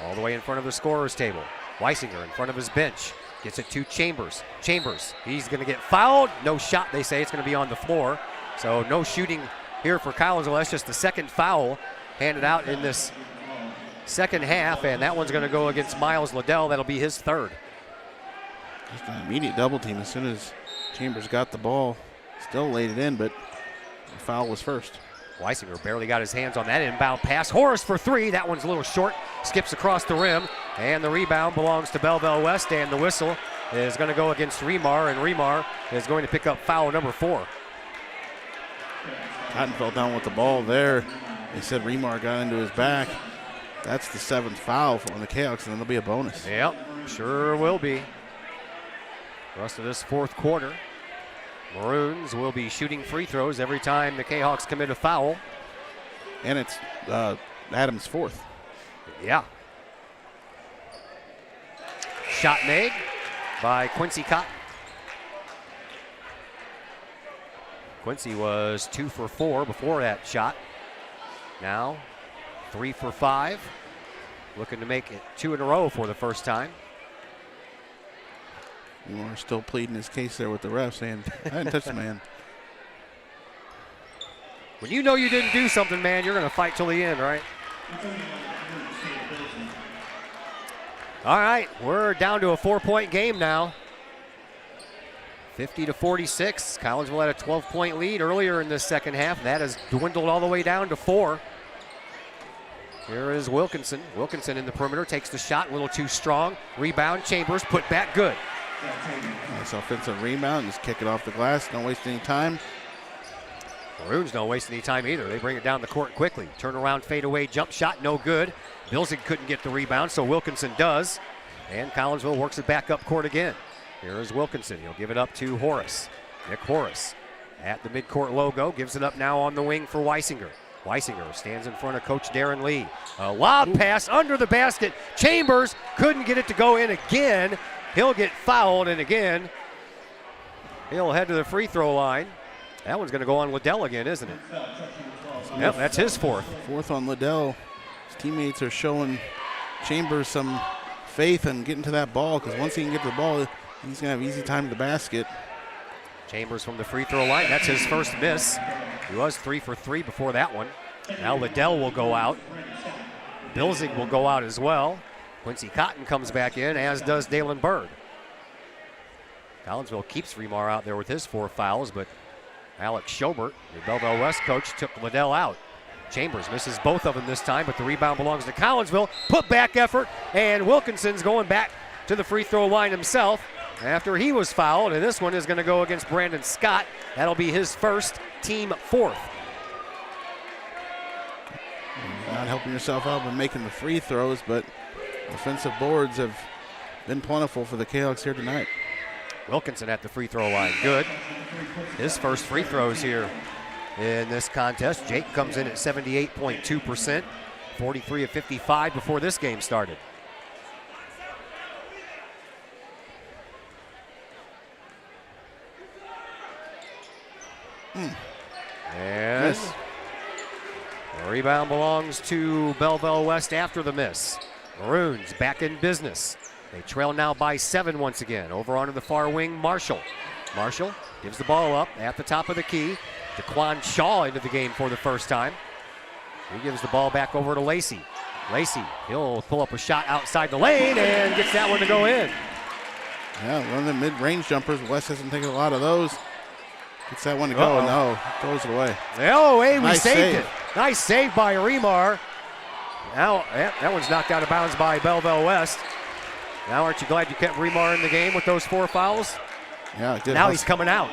E: All the way in front of the scorer's table. Weisinger in front of his bench. Gets it to Chambers. Chambers, he's going to get fouled. No shot, they say. It's going to be on the floor. So no shooting here for Collinsville. That's just the second foul handed out in this second half, and that one's going to go against Miles Liddell. That'll be his third.
K: Just an immediate double team as soon as Chambers got the ball. Still laid it in, but the foul was first.
E: Weisinger barely got his hands on that inbound pass. Horace for 3. That one's a little short. Skips across the rim, and the rebound belongs to Belleville West, and the whistle is going to go against Remar, and Remar is going to pick up foul number 4.
K: Cotton fell down with the ball there. They said Remar got into his back. That's the 7th foul on the Calyx, and then there'll be a bonus.
E: Yep, sure will be. The rest of this fourth quarter, Maroons will be shooting free throws every time the Cayhawks commit a foul.
K: And it's Adams' 4th.
E: Yeah. Shot made by Quincy Cotton. Quincy was 2 for 4 before that shot. Now 3 for 5. Looking to make it 2 in a row for the first time.
K: We're still pleading his case there with the ref, saying, I didn't touch the man.
E: When you know you didn't do something, man, you're going to fight till the end, right? All right, we're down to a 4-point game now. 50-46. Collinsville had a 12-point lead earlier in the second half. That has dwindled all the way down to 4. Here is Wilkinson. Wilkinson in the perimeter, takes the shot, a little too strong. Rebound, Chambers, put back, good.
K: Nice offensive rebound, just kick it off the glass, don't waste any time.
E: Maroons don't waste any time either. They bring it down the court quickly. Turn around, fade away, jump shot, no good. Bilzig couldn't get the rebound, so Wilkinson does. And Collinsville works it back up court again. Here is Wilkinson. He'll give it up to Horace. Nick Horace at the midcourt logo, gives it up now on the wing for Weisinger. Weisinger stands in front of Coach Darren Lee. A lob pass under the basket. Chambers couldn't get it to go in again. He'll get fouled, and again, He'll head to the free throw line. That one's going to go on Liddell again, isn't it? Yep, that's his fourth.
K: Fourth on Liddell. His teammates are showing Chambers some faith in getting to that ball, because once he can get to the ball, he's going to have easy time to the basket.
E: Chambers from the free throw line. That's his first miss. He was 3 for 3 before that one. Now Liddell will go out. Bilzing will go out as well. Quincy Cotton comes back in, as does Dalen Bird. Collinsville keeps Remar out there with his 4 fouls, but Alex Schobert, the Belleville West coach, took Liddell out. Chambers misses both of them this time, but the rebound belongs to Collinsville. Put back effort, and Wilkinson's going back to the free throw line himself after he was fouled, and this one is going to go against Brandon Scott. That'll be his first, team fourth.
K: Not helping yourself out by making the free throws, but offensive boards have been plentiful for the Kahawks here tonight.
E: Wilkinson at the free throw line, good. His first free throws here in this contest. Jake comes in at 78.2%, 43 of 55 before this game started. And
K: Miss.
E: the rebound belongs to Belleville West after the miss. Maroons back in business. They trail now by 7 once again. Over onto the far wing, Marshall. Marshall gives the ball up at the top of the key. Daquan Shaw into the game for the first time. He gives the ball back over to Lacey. Lacey, he'll pull up a shot outside the lane and gets that one to go in.
K: Yeah, one of the mid-range jumpers. West hasn't taken a lot of those. Gets that one to go. No, throws it away.
E: Oh, hey, we
K: Nice
E: saved
K: save.
E: it. Nice save by Remar. Now, that one's knocked out of bounds by Belleville West. Now, aren't you glad you kept Remar in the game with those 4 fouls?
K: Yeah, good
E: Now
K: hustle.
E: he's coming out.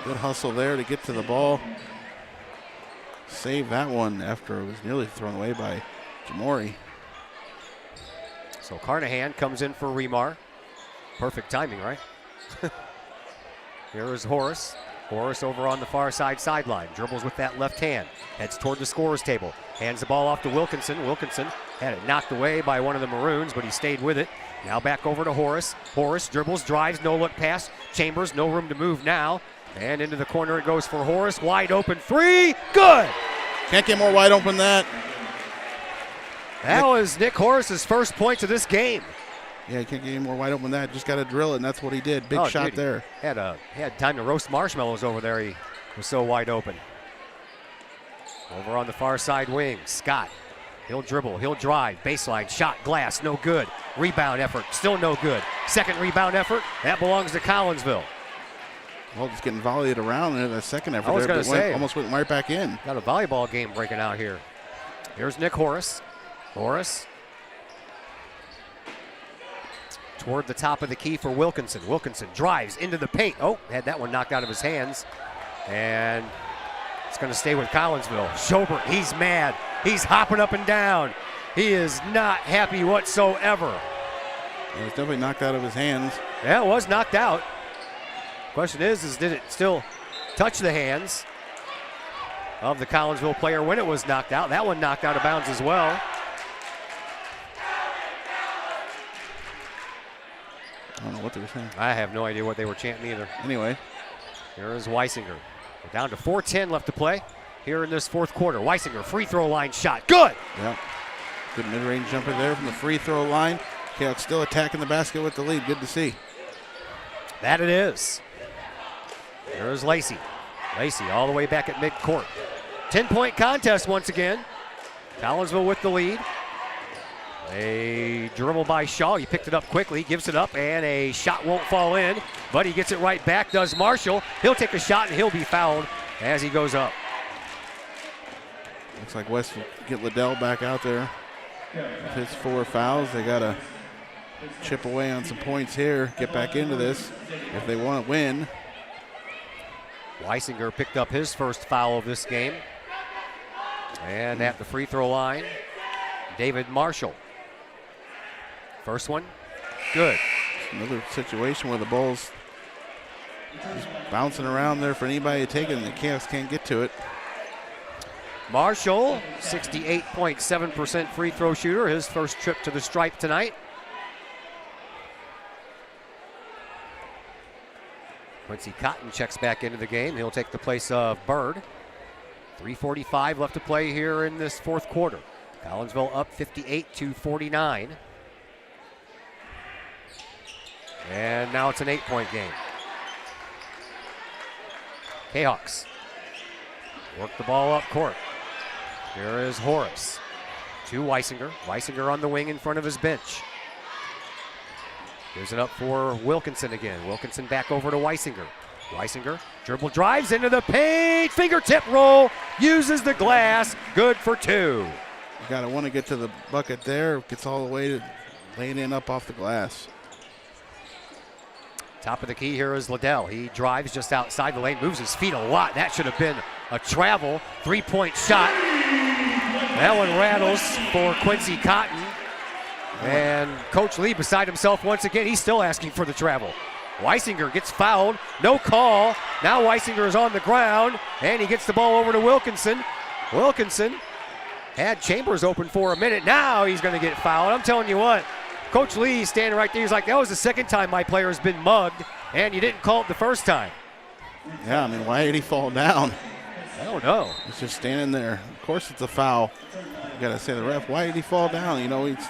K: Good hustle there to get to the ball. Save that one after it was nearly thrown away by Jamori.
E: So Carnahan comes in for Remar. Perfect timing, right? Here is Horace. Horace over on the far side sideline. Dribbles with that left hand. Heads toward the scorer's table. Hands the ball off to Wilkinson. Wilkinson had it knocked away by one of the Maroons, but he stayed with it. Now back over to Horace. Horace dribbles, drives, no look pass. Chambers, no room to move now. And into the corner it goes for Horace. Wide open 3. Good!
K: Can't get more wide open than that.
E: That was Nick Horace's first points of this game.
K: Yeah, you can't get any more wide open than that. Just got to drill it, and that's what he did. Big
E: Oh,
K: shot
E: dude, he
K: there.
E: Had time to roast marshmallows over there. He was so wide open. Over on the far side wing, Scott. He'll dribble, he'll drive, baseline, shot, glass, no good. Rebound effort, still no good. Second rebound effort, that belongs to Collinsville.
K: Well, just getting volleyed around in the second effort.
E: I was
K: there,
E: going to
K: but
E: say.
K: almost went right back in.
E: Got a volleyball game breaking out here. Here's Nick Horace. Horace. Toward the top of the key for Wilkinson. Wilkinson drives into the paint. Oh, had that one knocked out of his hands. And it's going to stay with Collinsville. Schobert, he's mad. He's hopping up and down. He is not happy whatsoever.
K: It was definitely knocked out of his hands.
E: Yeah, it was knocked out. Question is did it still touch the hands of the Collinsville player when it was knocked out? That one knocked out of bounds as well.
K: I don't know what they were saying.
E: I have no idea what they were chanting either.
K: Anyway.
E: Here is Weisinger. We're down to 4:10 left to play here in this fourth quarter. Weisinger, free throw line shot. Good!
K: Yeah. Good mid-range jumper there from the free throw line. Kahok still attacking the basket with the lead. Good to see.
E: That it is. There's Lacey. Lacey all the way back at midcourt. 10-point contest once again. Collinsville with the lead. A dribble by Shaw. He picked it up quickly, gives it up, and a shot won't fall in. But he gets it right back, does Marshall. He'll take a shot, and he'll be fouled as he goes up.
K: Looks like West will get Liddell back out there. With his 4 fouls, they got to chip away on some points here, get back into this if they want to win.
E: Weisinger picked up his first foul of this game. And at the free throw line, David Marshall. First one, good.
K: Another situation where the ball's just bouncing around there for anybody to take it, and the Cavs can't get to it.
E: Marshall, 68.7% free throw shooter, his first trip to the stripe tonight. Quincy Cotton checks back into the game. He'll take the place of Bird. 3:45 left to play here in this fourth quarter. Collinsville up 58-49. And now it's an 8-point game. Kahawks work the ball up court. Here is Horace to Weisinger. Weisinger on the wing in front of his bench. Gives it up for Wilkinson again. Wilkinson back over to Weisinger. Weisinger dribble drives into the paint. Fingertip roll. Uses the glass. Good for 2.
K: You gotta want to get to the bucket there. Gets all the way to laying in up off the glass.
E: Top of the key here is Liddell. He drives just outside the lane, moves his feet a lot. That should have been a travel. 3-point shot. That one rattles for Quincy Cotton. And Coach Lee beside himself once again. He's still asking for the travel. Weisinger gets fouled. No call. Now Weisinger is on the ground. And he gets the ball over to Wilkinson. Wilkinson had Chambers open for a minute. Now he's going to get fouled. I'm telling you what. Coach Lee standing right there. He's like, that was the second time my player has been mugged. And you didn't call it the first time.
K: Yeah, I mean, why did he fall down?
E: I don't know.
K: He's just standing there. Of course it's a foul. You got to say to the ref, why did he fall down? You know, he's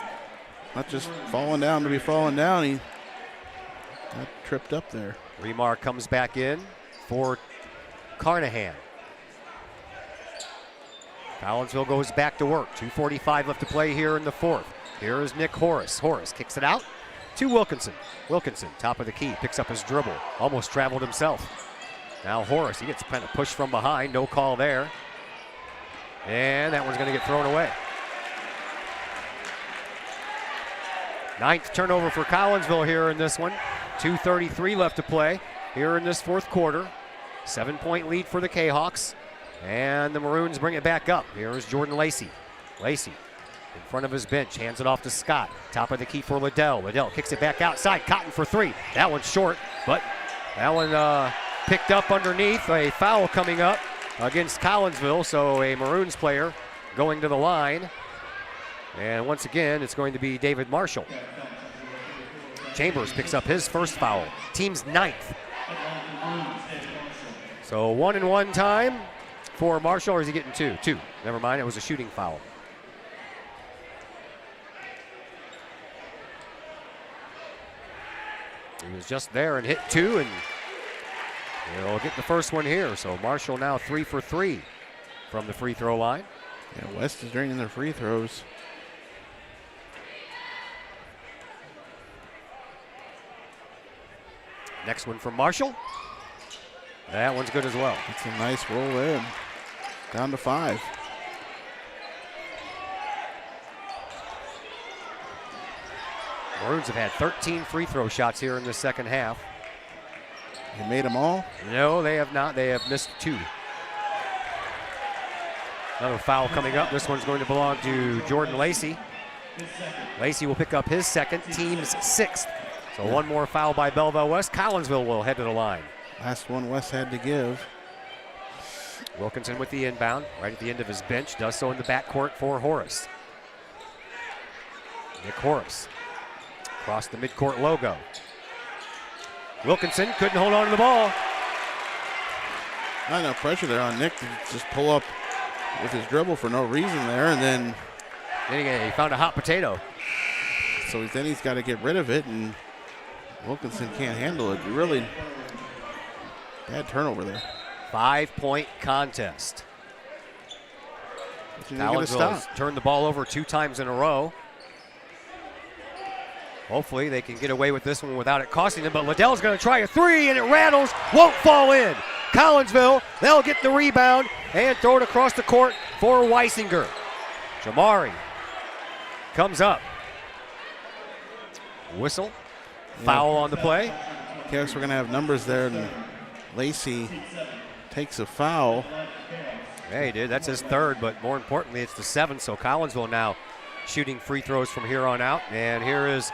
K: not just falling down to be falling down. He got tripped up there.
E: Remar comes back in for Carnahan. Collinsville goes back to work. 2:45 left to play here in the fourth. Here is Nick Horace. Horace kicks it out to Wilkinson. Wilkinson, top of the key, picks up his dribble. Almost traveled himself. Now Horace, he gets kind of pushed from behind. No call there. And that one's going to get thrown away. 9th turnover for Collinsville here in this one. 2:33 left to play here in this fourth quarter. 7-point lead for the Kahawks. And the Maroons bring it back up. Here is Jordan Lacey. Lacey in front of his bench, hands it off to Scott. Top of the key for Liddell. Liddell kicks it back outside. Cotton for 3. That one's short, but that one picked up underneath. A foul coming up against Collinsville, so a Maroons player going to the line. And once again, it's going to be David Marshall. Chambers picks up his first foul. Team's 9th. So 1-and-1 time for Marshall, or is he getting 2? 2. Never mind, it was a shooting foul. He was just there and hit 2, and he'll get the first one here. So Marshall now 3 for 3 from the free throw line.
K: Yeah, West is draining their free throws.
E: Next one from Marshall. That one's good as well.
K: It's a nice roll in. Down to 5.
E: Maroons have had 13 free throw shots here in the second half.
K: They made them all?
E: No, they have not. They have missed 2. Another foul coming up. This one's going to belong to Jordan Lacey. Lacey will pick up his second, team's 6th. So one more foul by Belleville West. Collinsville will head to the line.
K: Last one West had to give.
E: Wilkinson with the inbound, right at the end of his bench. Does so in the backcourt for Horace. Nick Horace across the midcourt logo. Wilkinson couldn't hold on to the ball.
K: Not enough pressure there on Nick to just pull up with his dribble for no reason there, and then
E: he found a hot potato.
K: So then he's got to get rid of it, and Wilkinson can't handle it. Really bad turnover there.
E: 5-point contest.
K: Collinsville
E: turned the ball over 2 times in a row. Hopefully they can get away with this one without it costing them, but Liddell's going to try a 3, and it rattles, won't fall in. Collinsville, they'll get the rebound and throw it across the court for Weisinger. Jamari comes up. Whistle, foul on the play.
K: Guess we're going to have numbers there, and Lacey takes a foul.
E: Yeah, he did. That's his 3rd, but more importantly, it's the 7th. So Collinsville now shooting free throws from here on out. And here is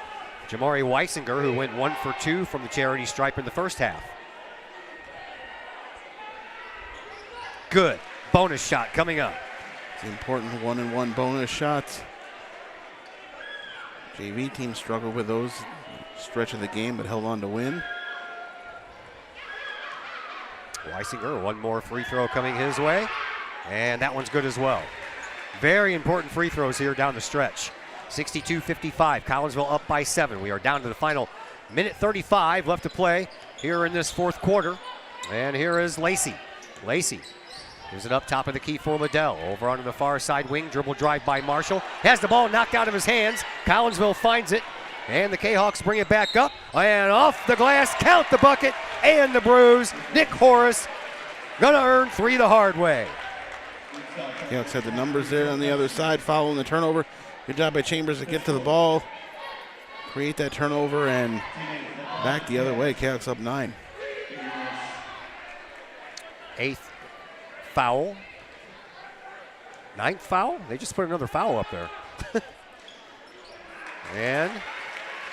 E: Jamari Weisinger, who went 1 for 2 from the charity stripe in the first half. Good. Bonus shot coming up.
K: It's important 1-and-1 bonus shots. JV team struggled with those stretch of the game, but held on to win.
E: Weisinger, one more free throw coming his way, and that one's good as well. Very important free throws here down the stretch. 62-55, Collinsville up by 7. We are down to the final minute 35 left to play here in this fourth quarter. And here is Lacey. Lacey gives it up top of the key for Liddell. Over onto the far side wing, dribble drive by Marshall. Has the ball knocked out of his hands. Collinsville finds it, and the Kahawks bring it back up. And off the glass, count the bucket and the bruise. Nick Horace gonna earn 3 the hard way.
K: Kahawks had the numbers there on the other side, following the turnover. Good job by Chambers to get to the ball, create that turnover, and back the other way. Kahawks up 9.
E: 8th foul. 9th foul? They just put another foul up there. And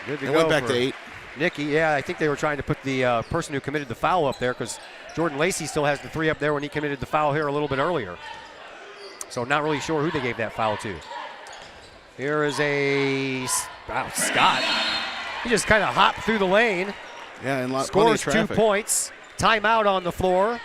E: good to go.
K: They went back to 8.
E: Nicky, yeah, I think they were trying to put the person who committed the foul up there because Jordan Lacey still has the 3 up there when he committed the foul here a little bit earlier. So not really sure who they gave that foul to. Here is Scott. He just kind of hopped through the lane.
K: Yeah, and
E: scores 2 points. Timeout on the floor.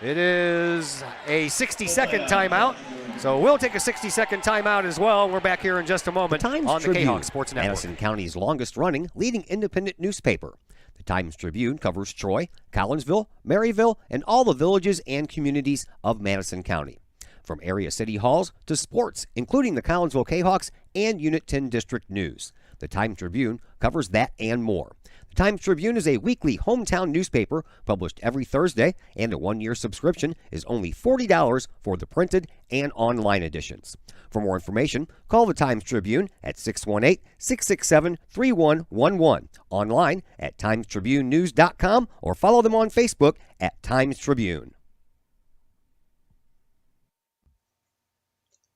E: It is a 60-second timeout. So we'll take a 60-second timeout as well. We're back here in just a moment on the Kahawk Sports Network.
N: Madison County's longest-running leading independent newspaper. The Times-Tribune covers Troy, Collinsville, Maryville, and all the villages and communities of Madison County. From area city halls to sports, including the Collinsville Kahawks and Unit 10 District News. The Times-Tribune covers that and more. The Times-Tribune is a weekly hometown newspaper published every Thursday, and a 1-year subscription is only $40 for the printed and online editions. For more information, call the Times-Tribune at 618-667-3111, online at timestribunenews.com, or follow them on Facebook at Times-Tribune.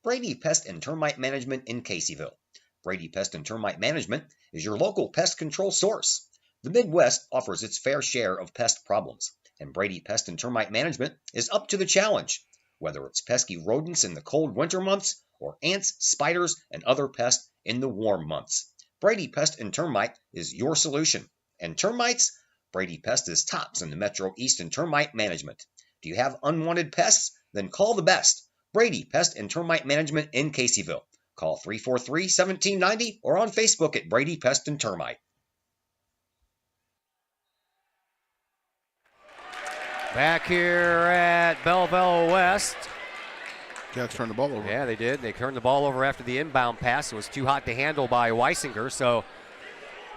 P: Brady Pest and Termite Management in Caseyville. Brady Pest and Termite Management is your local pest control source. The Midwest offers its fair share of pest problems, and Brady Pest and Termite Management is up to the challenge. Whether it's pesky rodents in the cold winter months or ants, spiders, and other pests in the warm months, Brady Pest and Termite is your solution. And termites? Brady Pest is tops in the Metro East in termite management. Do you have unwanted pests? Then call the best. Brady Pest and Termite Management in Caseyville. Call 343-1790 or on Facebook at Brady Pest and Termite.
E: Back here at Belleville West.
K: Kahawks turned the ball over.
E: Yeah, they did. They turned the ball over after the inbound pass. It was too hot to handle by Weisinger. So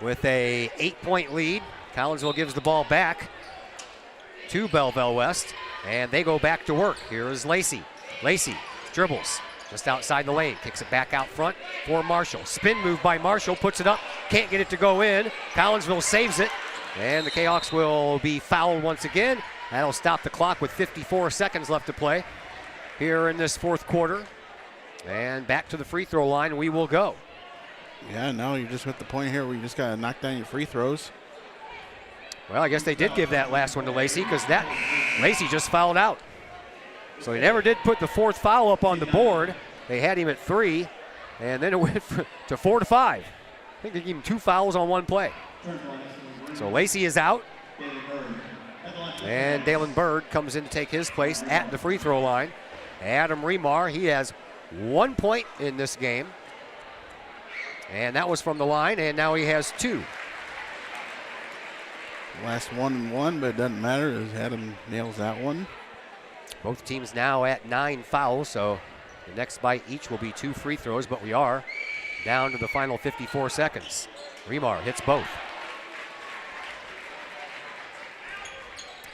E: with a 8-point lead, Collinsville gives the ball back to Belleville West, and they go back to work. Here is Lacey. Lacey dribbles just outside the lane, kicks it back out front for Marshall. Spin move by Marshall, puts it up, can't get it to go in. Collinsville saves it, and the Kahawks will be fouled once again. That'll stop the clock with 54 seconds left to play here in this fourth quarter. And back to the free throw line we will go.
K: Yeah, now you're just at the point here where you just got to knock down your free throws.
E: Well, I guess they did give that last one to Lacey because that Lacey just fouled out. So he never did put the 4th foul up on the board. They had him at 3, and then it went to 4 to 5. I think they gave him 2 fouls on 1 play. So Lacey is out, and Dalen Bird comes in to take his place at the free throw line. Adam Remar, he has 1 point in this game, and that was from the line, and now he has 2.
K: Last 1-1, but it doesn't matter as Adam nails that one.
E: Both teams now at 9 fouls, so the next bite each will be 2 free throws, but we are down to the final 54 seconds. Remar hits both.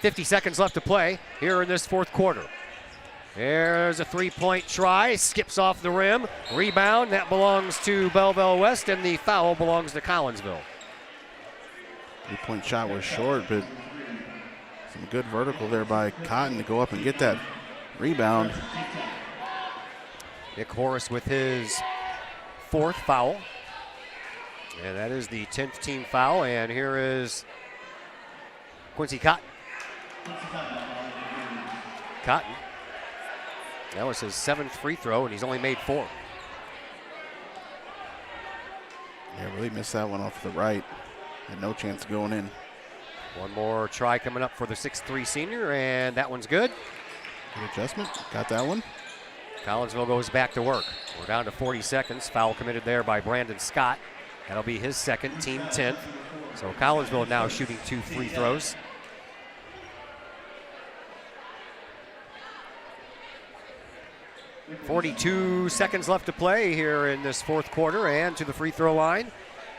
E: 50 seconds left to play here in this fourth quarter. There's a 3-point try, skips off the rim, rebound, that belongs to Belleville West, and the foul belongs to Collinsville.
K: 3-point shot was short, but some good vertical there by Cotton to go up and get that rebound.
E: Nick Horace with his 4th foul. And that is the 10th team foul. And here is Quincy Cotton. Cotton. That was his 7th free throw, and he's only made 4.
K: Yeah, really missed that one off the right. Had no chance of going in.
E: One more try coming up for the 6'3 senior, and that one's good.
K: Good adjustment. Got that one.
E: Collinsville goes back to work. We're down to 40 seconds. Foul committed there by Brandon Scott. That'll be his second, team 10th. So Collinsville now shooting 2 free throws. .42 seconds left to play here in this fourth quarter, and to the free throw line,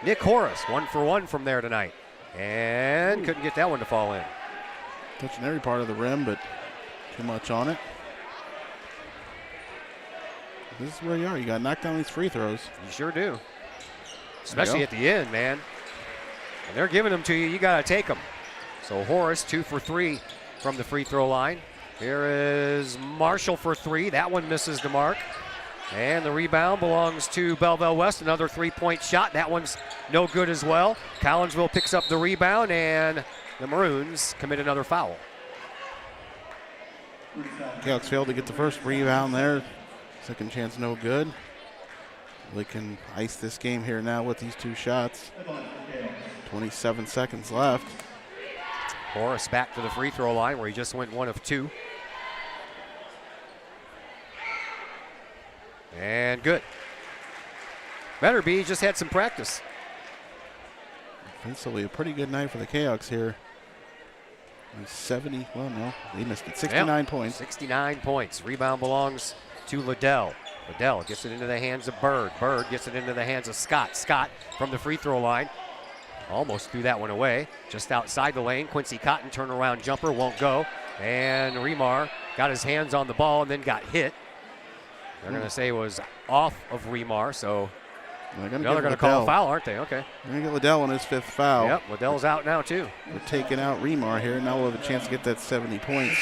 E: Nick Horace, 1 for 1 from there tonight. And couldn't get that one to fall in.
K: Touching every part of the rim, but too much on it. This is where you are. You got to knock down these free throws.
E: You sure do. Especially at the end, man. And they're giving them to you. You got to take them. So Horace, 2 for 3 from the free throw line. Here is Marshall for 3. That one misses the mark. And the rebound belongs to Belleville West. Another 3-point shot. That one's no good as well. Collinsville picks up the rebound, and the Maroons commit another foul.
K: Kahok's failed to get the first rebound there. Second chance no good. They can ice this game here now with these 2 shots. 27 seconds left.
E: Horace back to the free throw line where he just went 1 of 2. And good. Better be, he just had some practice.
K: Offensively, a pretty good night for the Kahoks here. 70, well, no, they missed it. 69 points.
E: 69 points. Rebound belongs to Liddell. Liddell gets it into the hands of Bird. Bird gets it into the hands of Scott. Scott from the free throw line. Almost threw that one away. Just outside the lane. Quincy Cotton turnaround jumper won't go. And Remar got his hands on the ball and then got hit. They're going to say it was off of Remar, so they're going to call a foul, aren't they? Okay.
K: They're going to get Liddell on his 5th foul.
E: Yep, Liddell's out now too.
K: We're taking out Remar here. Now we'll have a chance to get that 70 points.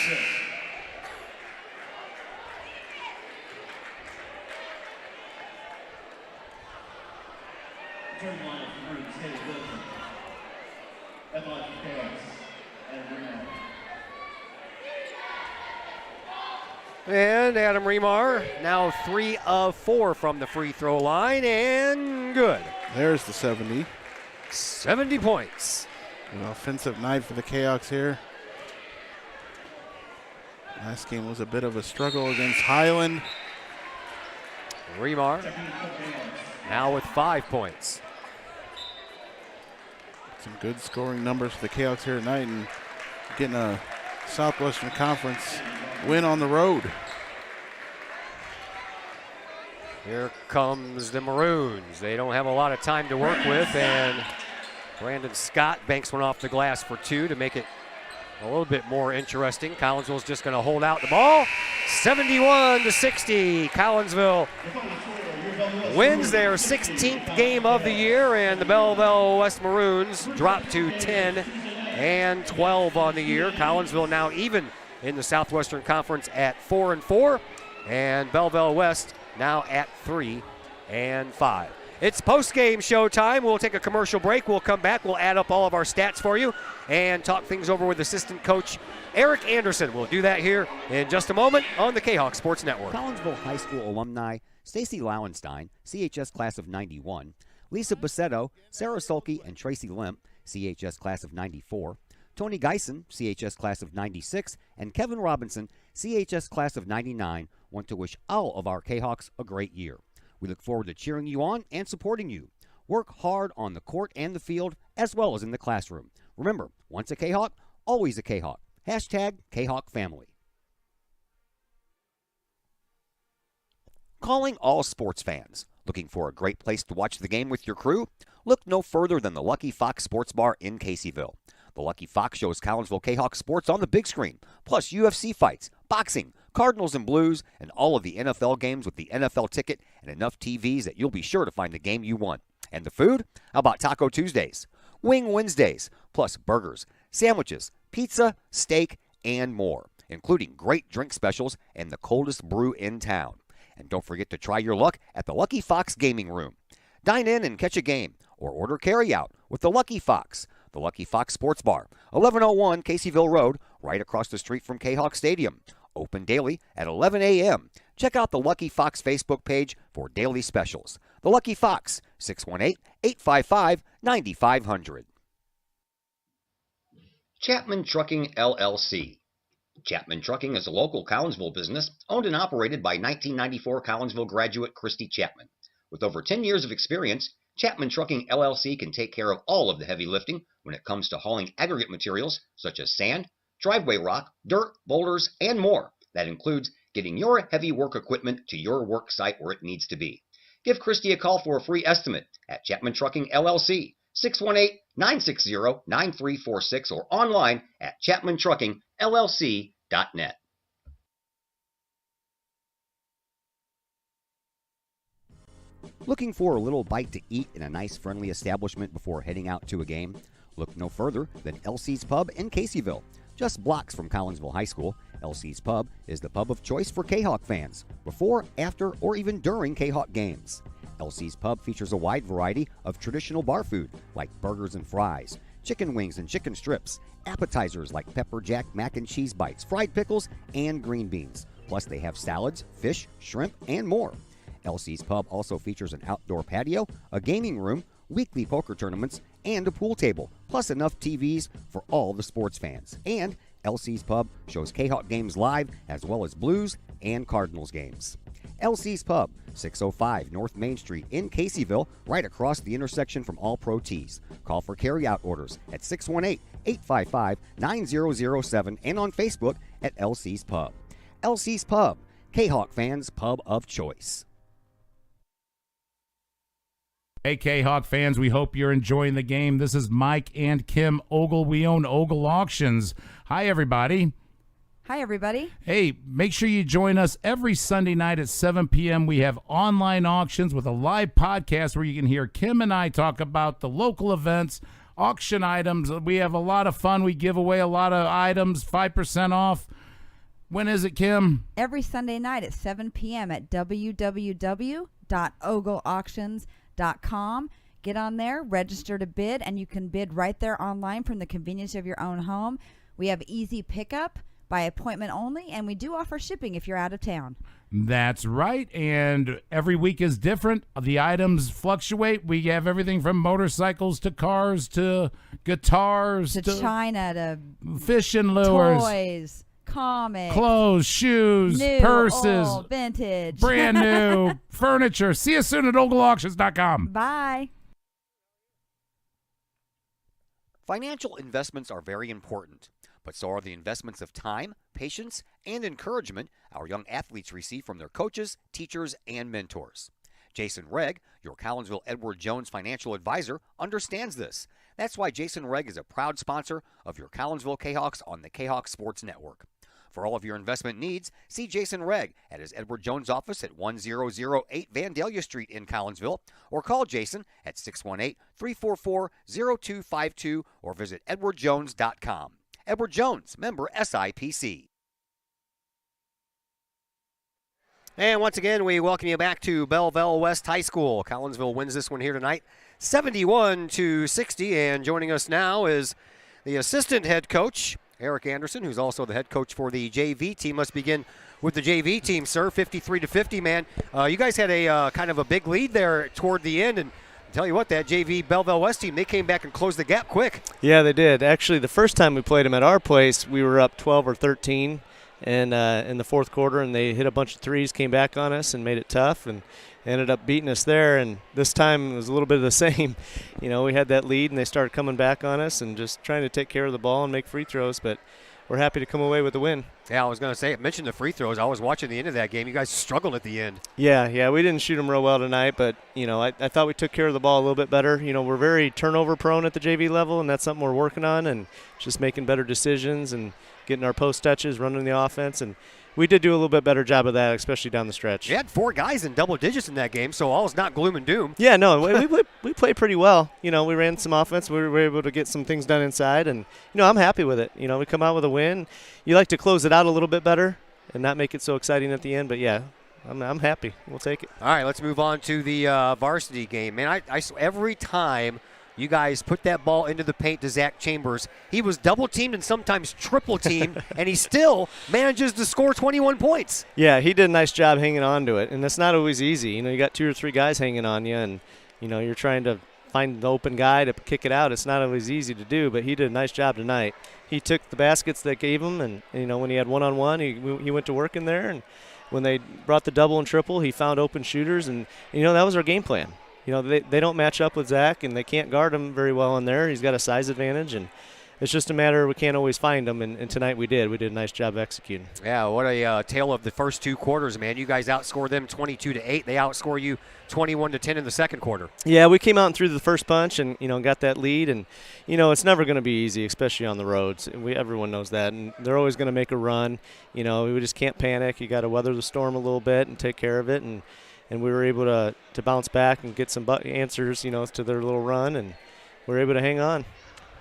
E: And Adam Remar now 3 of 4 from the free throw line, and good.
K: There's the 70.
E: 70 points.
K: An offensive night for the Kahoks here. Last game was a bit of a struggle against Highland.
E: Remar now with 5 points.
K: Some good scoring numbers for the Kahoks here tonight, and getting a Southwestern Conference win on the road.
E: Here comes the Maroons. They don't have a lot of time to work with, and Brandon Scott banks one off the glass for 2 to make it a little bit more interesting. Collinsville's just going to hold out the ball. 71-60. Collinsville wins their 16th game of the year, and the Belleville West Maroons drop to 10-12 on the year. Collinsville now even in the Southwestern Conference at 4-4, and Belleville West now at 3-5. It's post-game showtime. We'll take a commercial break. We'll come back. We'll add up all of our stats for you and talk things over with assistant coach Eric Anderson. We'll do that here in just a moment on the Kahok Sports Network.
Q: Collinsville High School alumni Stacy Lauenstein, CHS class of 91, Lisa Bassetto, Sarah Sulke, and Tracy Limp, CHS class of 94, Tony Geisen, CHS class of 96, and Kevin Robinson, CHS class of 99, want to wish all of our Kahawks a great year. We look forward to cheering you on and supporting you. Work hard on the court and the field, as well as in the classroom. Remember, once a Kahawk, always a Kahawk. Hashtag Kahawk Family. Calling all sports fans. Looking for a great place to watch the game with your crew? Look no further than the Lucky Fox Sports Bar in Caseyville. The Lucky Fox shows Collinsville Kahawk sports on the big screen, plus UFC fights, boxing, Cardinals and Blues, and all of the NFL games with the NFL ticket and enough TVs that you'll be sure to find the game you want. And the food? How about Taco Tuesdays, Wing Wednesdays, plus burgers, sandwiches, pizza, steak, and more, including great drink specials and the coldest brew in town. And don't forget to try your luck at the Lucky Fox Gaming Room. Dine in and catch a game, or order carry-out with the Lucky Fox. The Lucky Fox Sports Bar, 1101 Caseyville Road, right across the street from Kahawk Stadium. Open daily at 11 a.m. Check out the Lucky Fox Facebook page for daily specials. The Lucky Fox, 618-855-9500.
P: Chapman Trucking, LLC. Chapman Trucking is a local Collinsville business owned and operated by 1994 Collinsville graduate Christy Chapman. With over 10 years of experience, Chapman Trucking, LLC can take care of all of the heavy lifting when it comes to hauling aggregate materials such as sand, driveway rock, dirt, boulders, and more. That includes getting your heavy work equipment to your work site where it needs to be. Give Christy a call for a free estimate at Chapman Trucking, LLC, 618-960-9346 or online at chapmantruckingllc.net.
Q: Looking for a little bite to eat in a nice, friendly establishment before heading out to a game? Look no further than LC's Pub in Caseyville. Just blocks from Collinsville High School, LC's Pub is the pub of choice for Kahok fans, before, after, or even during Kahok games. LC's Pub features a wide variety of traditional bar food like burgers and fries, chicken wings and chicken strips, appetizers like pepper jack mac and cheese bites, fried pickles, and green beans. Plus they have salads, fish, shrimp, and more. LC's Pub also features an outdoor patio, a gaming room, weekly poker tournaments, and a pool table, plus enough TVs for all the sports fans. And LC's Pub shows Kahok games live, as well as Blues and Cardinals games. LC's Pub, 605 North Main Street in Caseyville, right across the intersection from All Pro Tees. Call for carry-out orders at 618-855-9007 and on Facebook at LC's Pub. LC's Pub, Kahok fans' pub of choice.
H: Hey, Kahok fans, we hope you're enjoying the game. This is Mike and Kim Ogle. We own Ogle Auctions. Hi, everybody.
B: Hi, everybody.
H: Hey, make sure you join us every Sunday night at 7 p.m. We have online auctions with a live podcast where you can hear Kim and I talk about the local events, auction items. We have a lot of fun. We give away a lot of items, 5% off. When is it, Kim?
B: Every Sunday night at 7 p.m. at www.ogleauctions.com. Get on there, register to bid, and you can bid right there online from the convenience of your own home. We have easy pickup by appointment only, and we do offer shipping if you're out of town.
H: That's right, and every week is different. The items fluctuate. We have everything from motorcycles to cars to guitars
B: To China, to
H: fishing lures,
B: toys, comics,
H: clothes, shoes,
B: new,
H: purses,
B: old, vintage,
H: brand new, furniture. See you soon at ogleauctions.com.
B: Bye.
N: Financial investments are very important, but so are the investments of time, patience, and encouragement our young athletes receive from their coaches, teachers, and mentors. Jason Regg, your Collinsville Edward Jones financial advisor, understands this. That's why Jason Regg is a proud sponsor of your Collinsville Kahawks on the Kahawk Sports Network. For all of your investment needs, see Jason Regg at his Edward Jones office at 1008 Vandalia Street in Collinsville, or call Jason at 618-344-0252 or visit edwardjones.com. Edward Jones, member SIPC.
E: And once again, we welcome you back to Belleville West High School. Collinsville wins this one here tonight, 71-60. And joining us now is the assistant head coach, Eric Anderson, who's also the head coach for the JV team. Let's begin with the JV team, sir. 53-50, man. You guys had a kind of a big lead there toward the end, and I'll tell you what, that JV Belleville West team, they came back and closed the gap quick.
V: Yeah, they did. Actually, the first time we played them at our place, we were up 12 or 13 and in the fourth quarter, and they hit a bunch of threes, came back on us, and made it tough, and ended up beating us there. And this time it was a little bit of the same. You know, we had that lead, and they started coming back on us and just trying to take care of the ball and make free throws, but we're happy to come away with the win.
E: Yeah, I was going to say, I mentioned the free throws. I was watching the end of that game. You guys struggled at the end.
V: Yeah, we didn't shoot them real well tonight, but, you know, I thought we took care of the ball a little bit better. You know, we're very turnover prone at the JV level, and that's something we're working on, and just making better decisions and getting our post touches, running the offense, and we did do a little bit better job of that, especially down the stretch.
E: You had 4 guys in double digits in that game, so all's not gloom and doom.
V: Yeah, no, we played pretty well. You know, we ran some offense. We were able to get some things done inside, and, you know, I'm happy with it. You know, we come out with a win. You like to close it out a little bit better and not make it so exciting at the end, but, yeah, I'm happy. We'll take it.
E: All right, let's move on to the varsity game. Man, I every time you guys put that ball into the paint to Zach Chambers, he was double-teamed and sometimes triple-teamed, and he still manages to score 21 points.
V: Yeah, he did a nice job hanging on to it, and it's not always easy. You know, you got 2 or 3 guys hanging on you, and, you know, you're trying to find the open guy to kick it out. It's not always easy to do, but he did a nice job tonight. He took the baskets that gave him, and when he had one-on-one, he went to work in there. And when they brought the double and triple, he found open shooters, and that was our game plan. They don't match up with Zach, and they can't guard him very well in there. He's got a size advantage, and it's just a matter we can't always find them, and tonight we did. We did a nice job executing.
E: Yeah, what a tale of the first 2 quarters, man. You guys outscored them 22-8. They outscore you 21-10 in the second quarter.
V: Yeah, we came out and threw the first punch and, got that lead. And, it's never going to be easy, especially on the roads. Everyone knows that. And they're always going to make a run. We just can't panic. You got to weather the storm a little bit and take care of it. And we were able to bounce back and get some answers, to their little run. And we were able to hang on.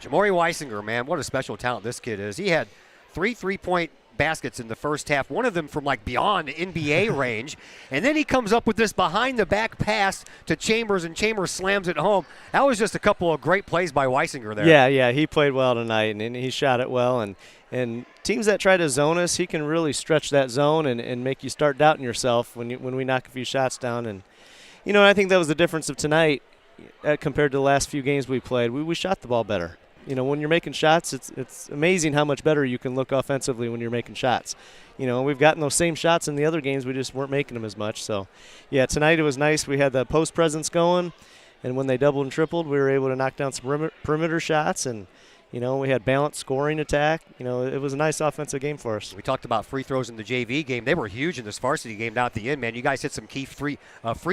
E: Jamori Weisinger, man, what a special talent this kid is. He had 3 3-point baskets in the first half, one of them from beyond NBA range, and then he comes up with this behind-the-back pass to Chambers, and Chambers slams it home. That was just a couple of great plays by Weisinger there.
V: Yeah, he played well tonight, and he shot it well. And teams that try to zone us, he can really stretch that zone and make you start doubting yourself when we knock a few shots down. And, I think that was the difference of tonight compared to the last few games we played. We shot the ball better. When you're making shots, it's amazing how much better you can look offensively when you're making shots. We've gotten those same shots in the other games. We just weren't making them as much. So, yeah, tonight it was nice. We had the post presence going, and when they doubled and tripled, we were able to knock down some perimeter shots, and, we had balanced scoring attack. It was a nice offensive game for us.
E: We talked about free throws in the JV game. They were huge in this varsity game down at the end, man. You guys hit some key free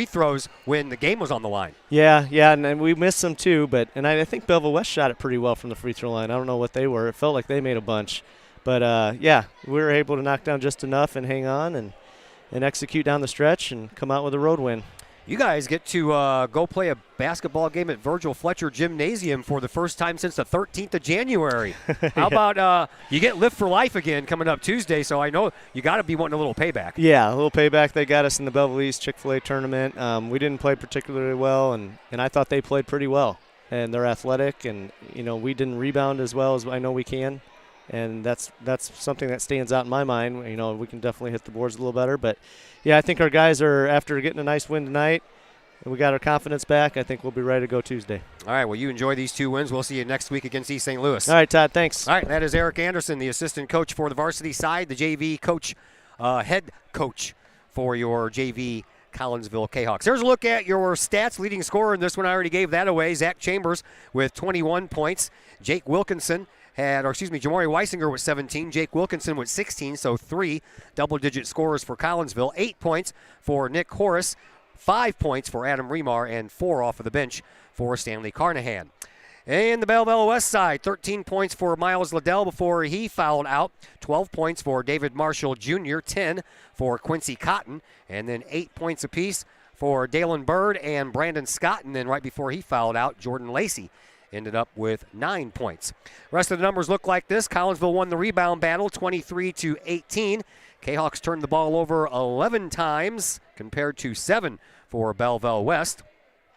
E: throws when the game was on the line.
V: Yeah, and we missed some too, and I think Belleville West shot it pretty well from the free throw line. I don't know what they were. It felt like they made a bunch. But, we were able to knock down just enough and hang on and execute down the stretch and come out with a road win.
E: You guys get to go play a basketball game at Virgil Fletcher Gymnasium for the first time since the 13th of January. How about you get Lift for Life again coming up Tuesday, so I know you got to be wanting a little payback.
V: Yeah, a little payback. They got us in the Belleville East Chick-fil-A tournament. We didn't play particularly well, and I thought they played pretty well. And they're athletic, and, we didn't rebound as well as I know we can. And that's something that stands out in my mind. We can definitely hit the boards a little better. But, yeah, I think our guys are, after getting a nice win tonight, and we got our confidence back, I think we'll be ready to go Tuesday.
E: All right, well, you enjoy these 2 wins. We'll see you next week against East St. Louis.
V: All right, Todd, thanks.
E: All right, that is Eric Anderson, the assistant coach for the varsity side, the JV coach, head coach for your JV Collinsville Kahawks. There's a look at your stats. Leading scorer in this one, I already gave that away. Zach Chambers with 21 points. Jamori Weisinger with 17. Jake Wilkinson with 16, so 3 double-digit scorers for Collinsville. 8 points for Nick Horace, 5 points for Adam Remar, and 4 off of the bench for Stanley Carnahan. And the Belleville West side, 13 points for Miles Liddell before he fouled out. 12 points for David Marshall Jr., 10 for Quincy Cotton, and then 8 points apiece for Dalen Bird and Brandon Scott. And then right before he fouled out, Jordan Lacey ended up with 9 points. Rest of the numbers look like this. Collinsville won the rebound battle 23-18. Kahawks turned the ball over 11 times compared to 7 for Belleville West.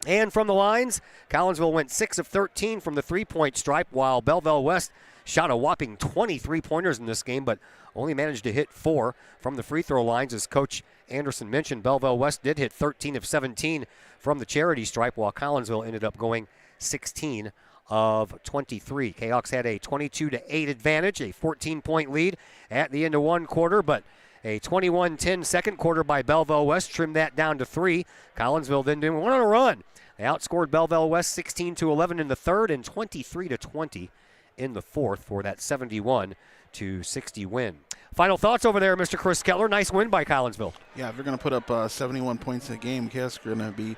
E: And from the lines, Collinsville went 6 of 13 from the three-point stripe, while Belleville West shot a whopping 23 pointers in this game, but only managed to hit 4 from the free throw lines. As Coach Anderson mentioned, Belleville West did hit 13 of 17 from the charity stripe, while Collinsville ended up going 16 of 23. Kahawks had a 22-8 advantage, a 14-point lead at the end of one quarter, but a 21-10 second quarter by Belleville West trimmed that down to 3. Collinsville then went on a run. They outscored Belleville West 16-11 in the third and 23-20 in the fourth for that 71-60 win. Final thoughts over there, Mr. Chris Kettler. Nice win by Collinsville.
K: Yeah, if they're going to put up 71 points in a game, Kahawks are going to be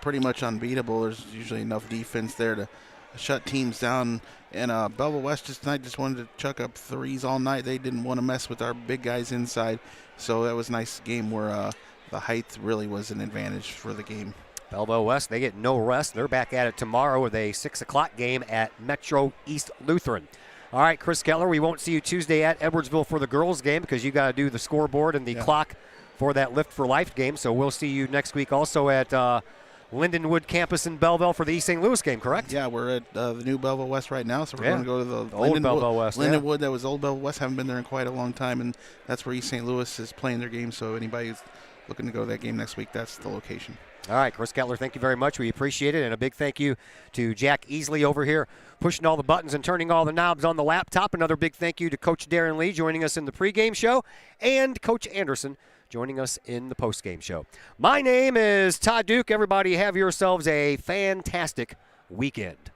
K: pretty much unbeatable. There's usually enough defense there to shut teams down. And Belleville West tonight just wanted to chuck up threes all night. They didn't want to mess with our big guys inside. So that was a nice game where the height really was an advantage for the game.
E: Belleville West, they get no rest. They're back at it tomorrow with a 6 o'clock game at Metro East Lutheran. All right, Chris Kettler, we won't see you Tuesday at Edwardsville for the girls' game because you got to do the scoreboard and the clock for that Lift for Life game. So we'll see you next week also at Lindenwood campus in Belleville for the East St. Louis game, correct?
K: Yeah, we're at the new Belleville West right now, so we're going to go to the
E: old Belleville West.
K: Lindenwood, that was old Belleville West. Haven't been there in quite a long time, and that's where East St. Louis is playing their game. So anybody who's looking to go to that game next week, that's the location.
E: All right, Chris Kettler, thank you very much. We appreciate it. And a big thank you to Jack Easley over here pushing all the buttons and turning all the knobs on the laptop. Another big thank you to Coach Darren Lee joining us in the pregame show, and Coach Anderson joining us in the postgame show. My name is Todd Duke. Everybody have yourselves a fantastic weekend.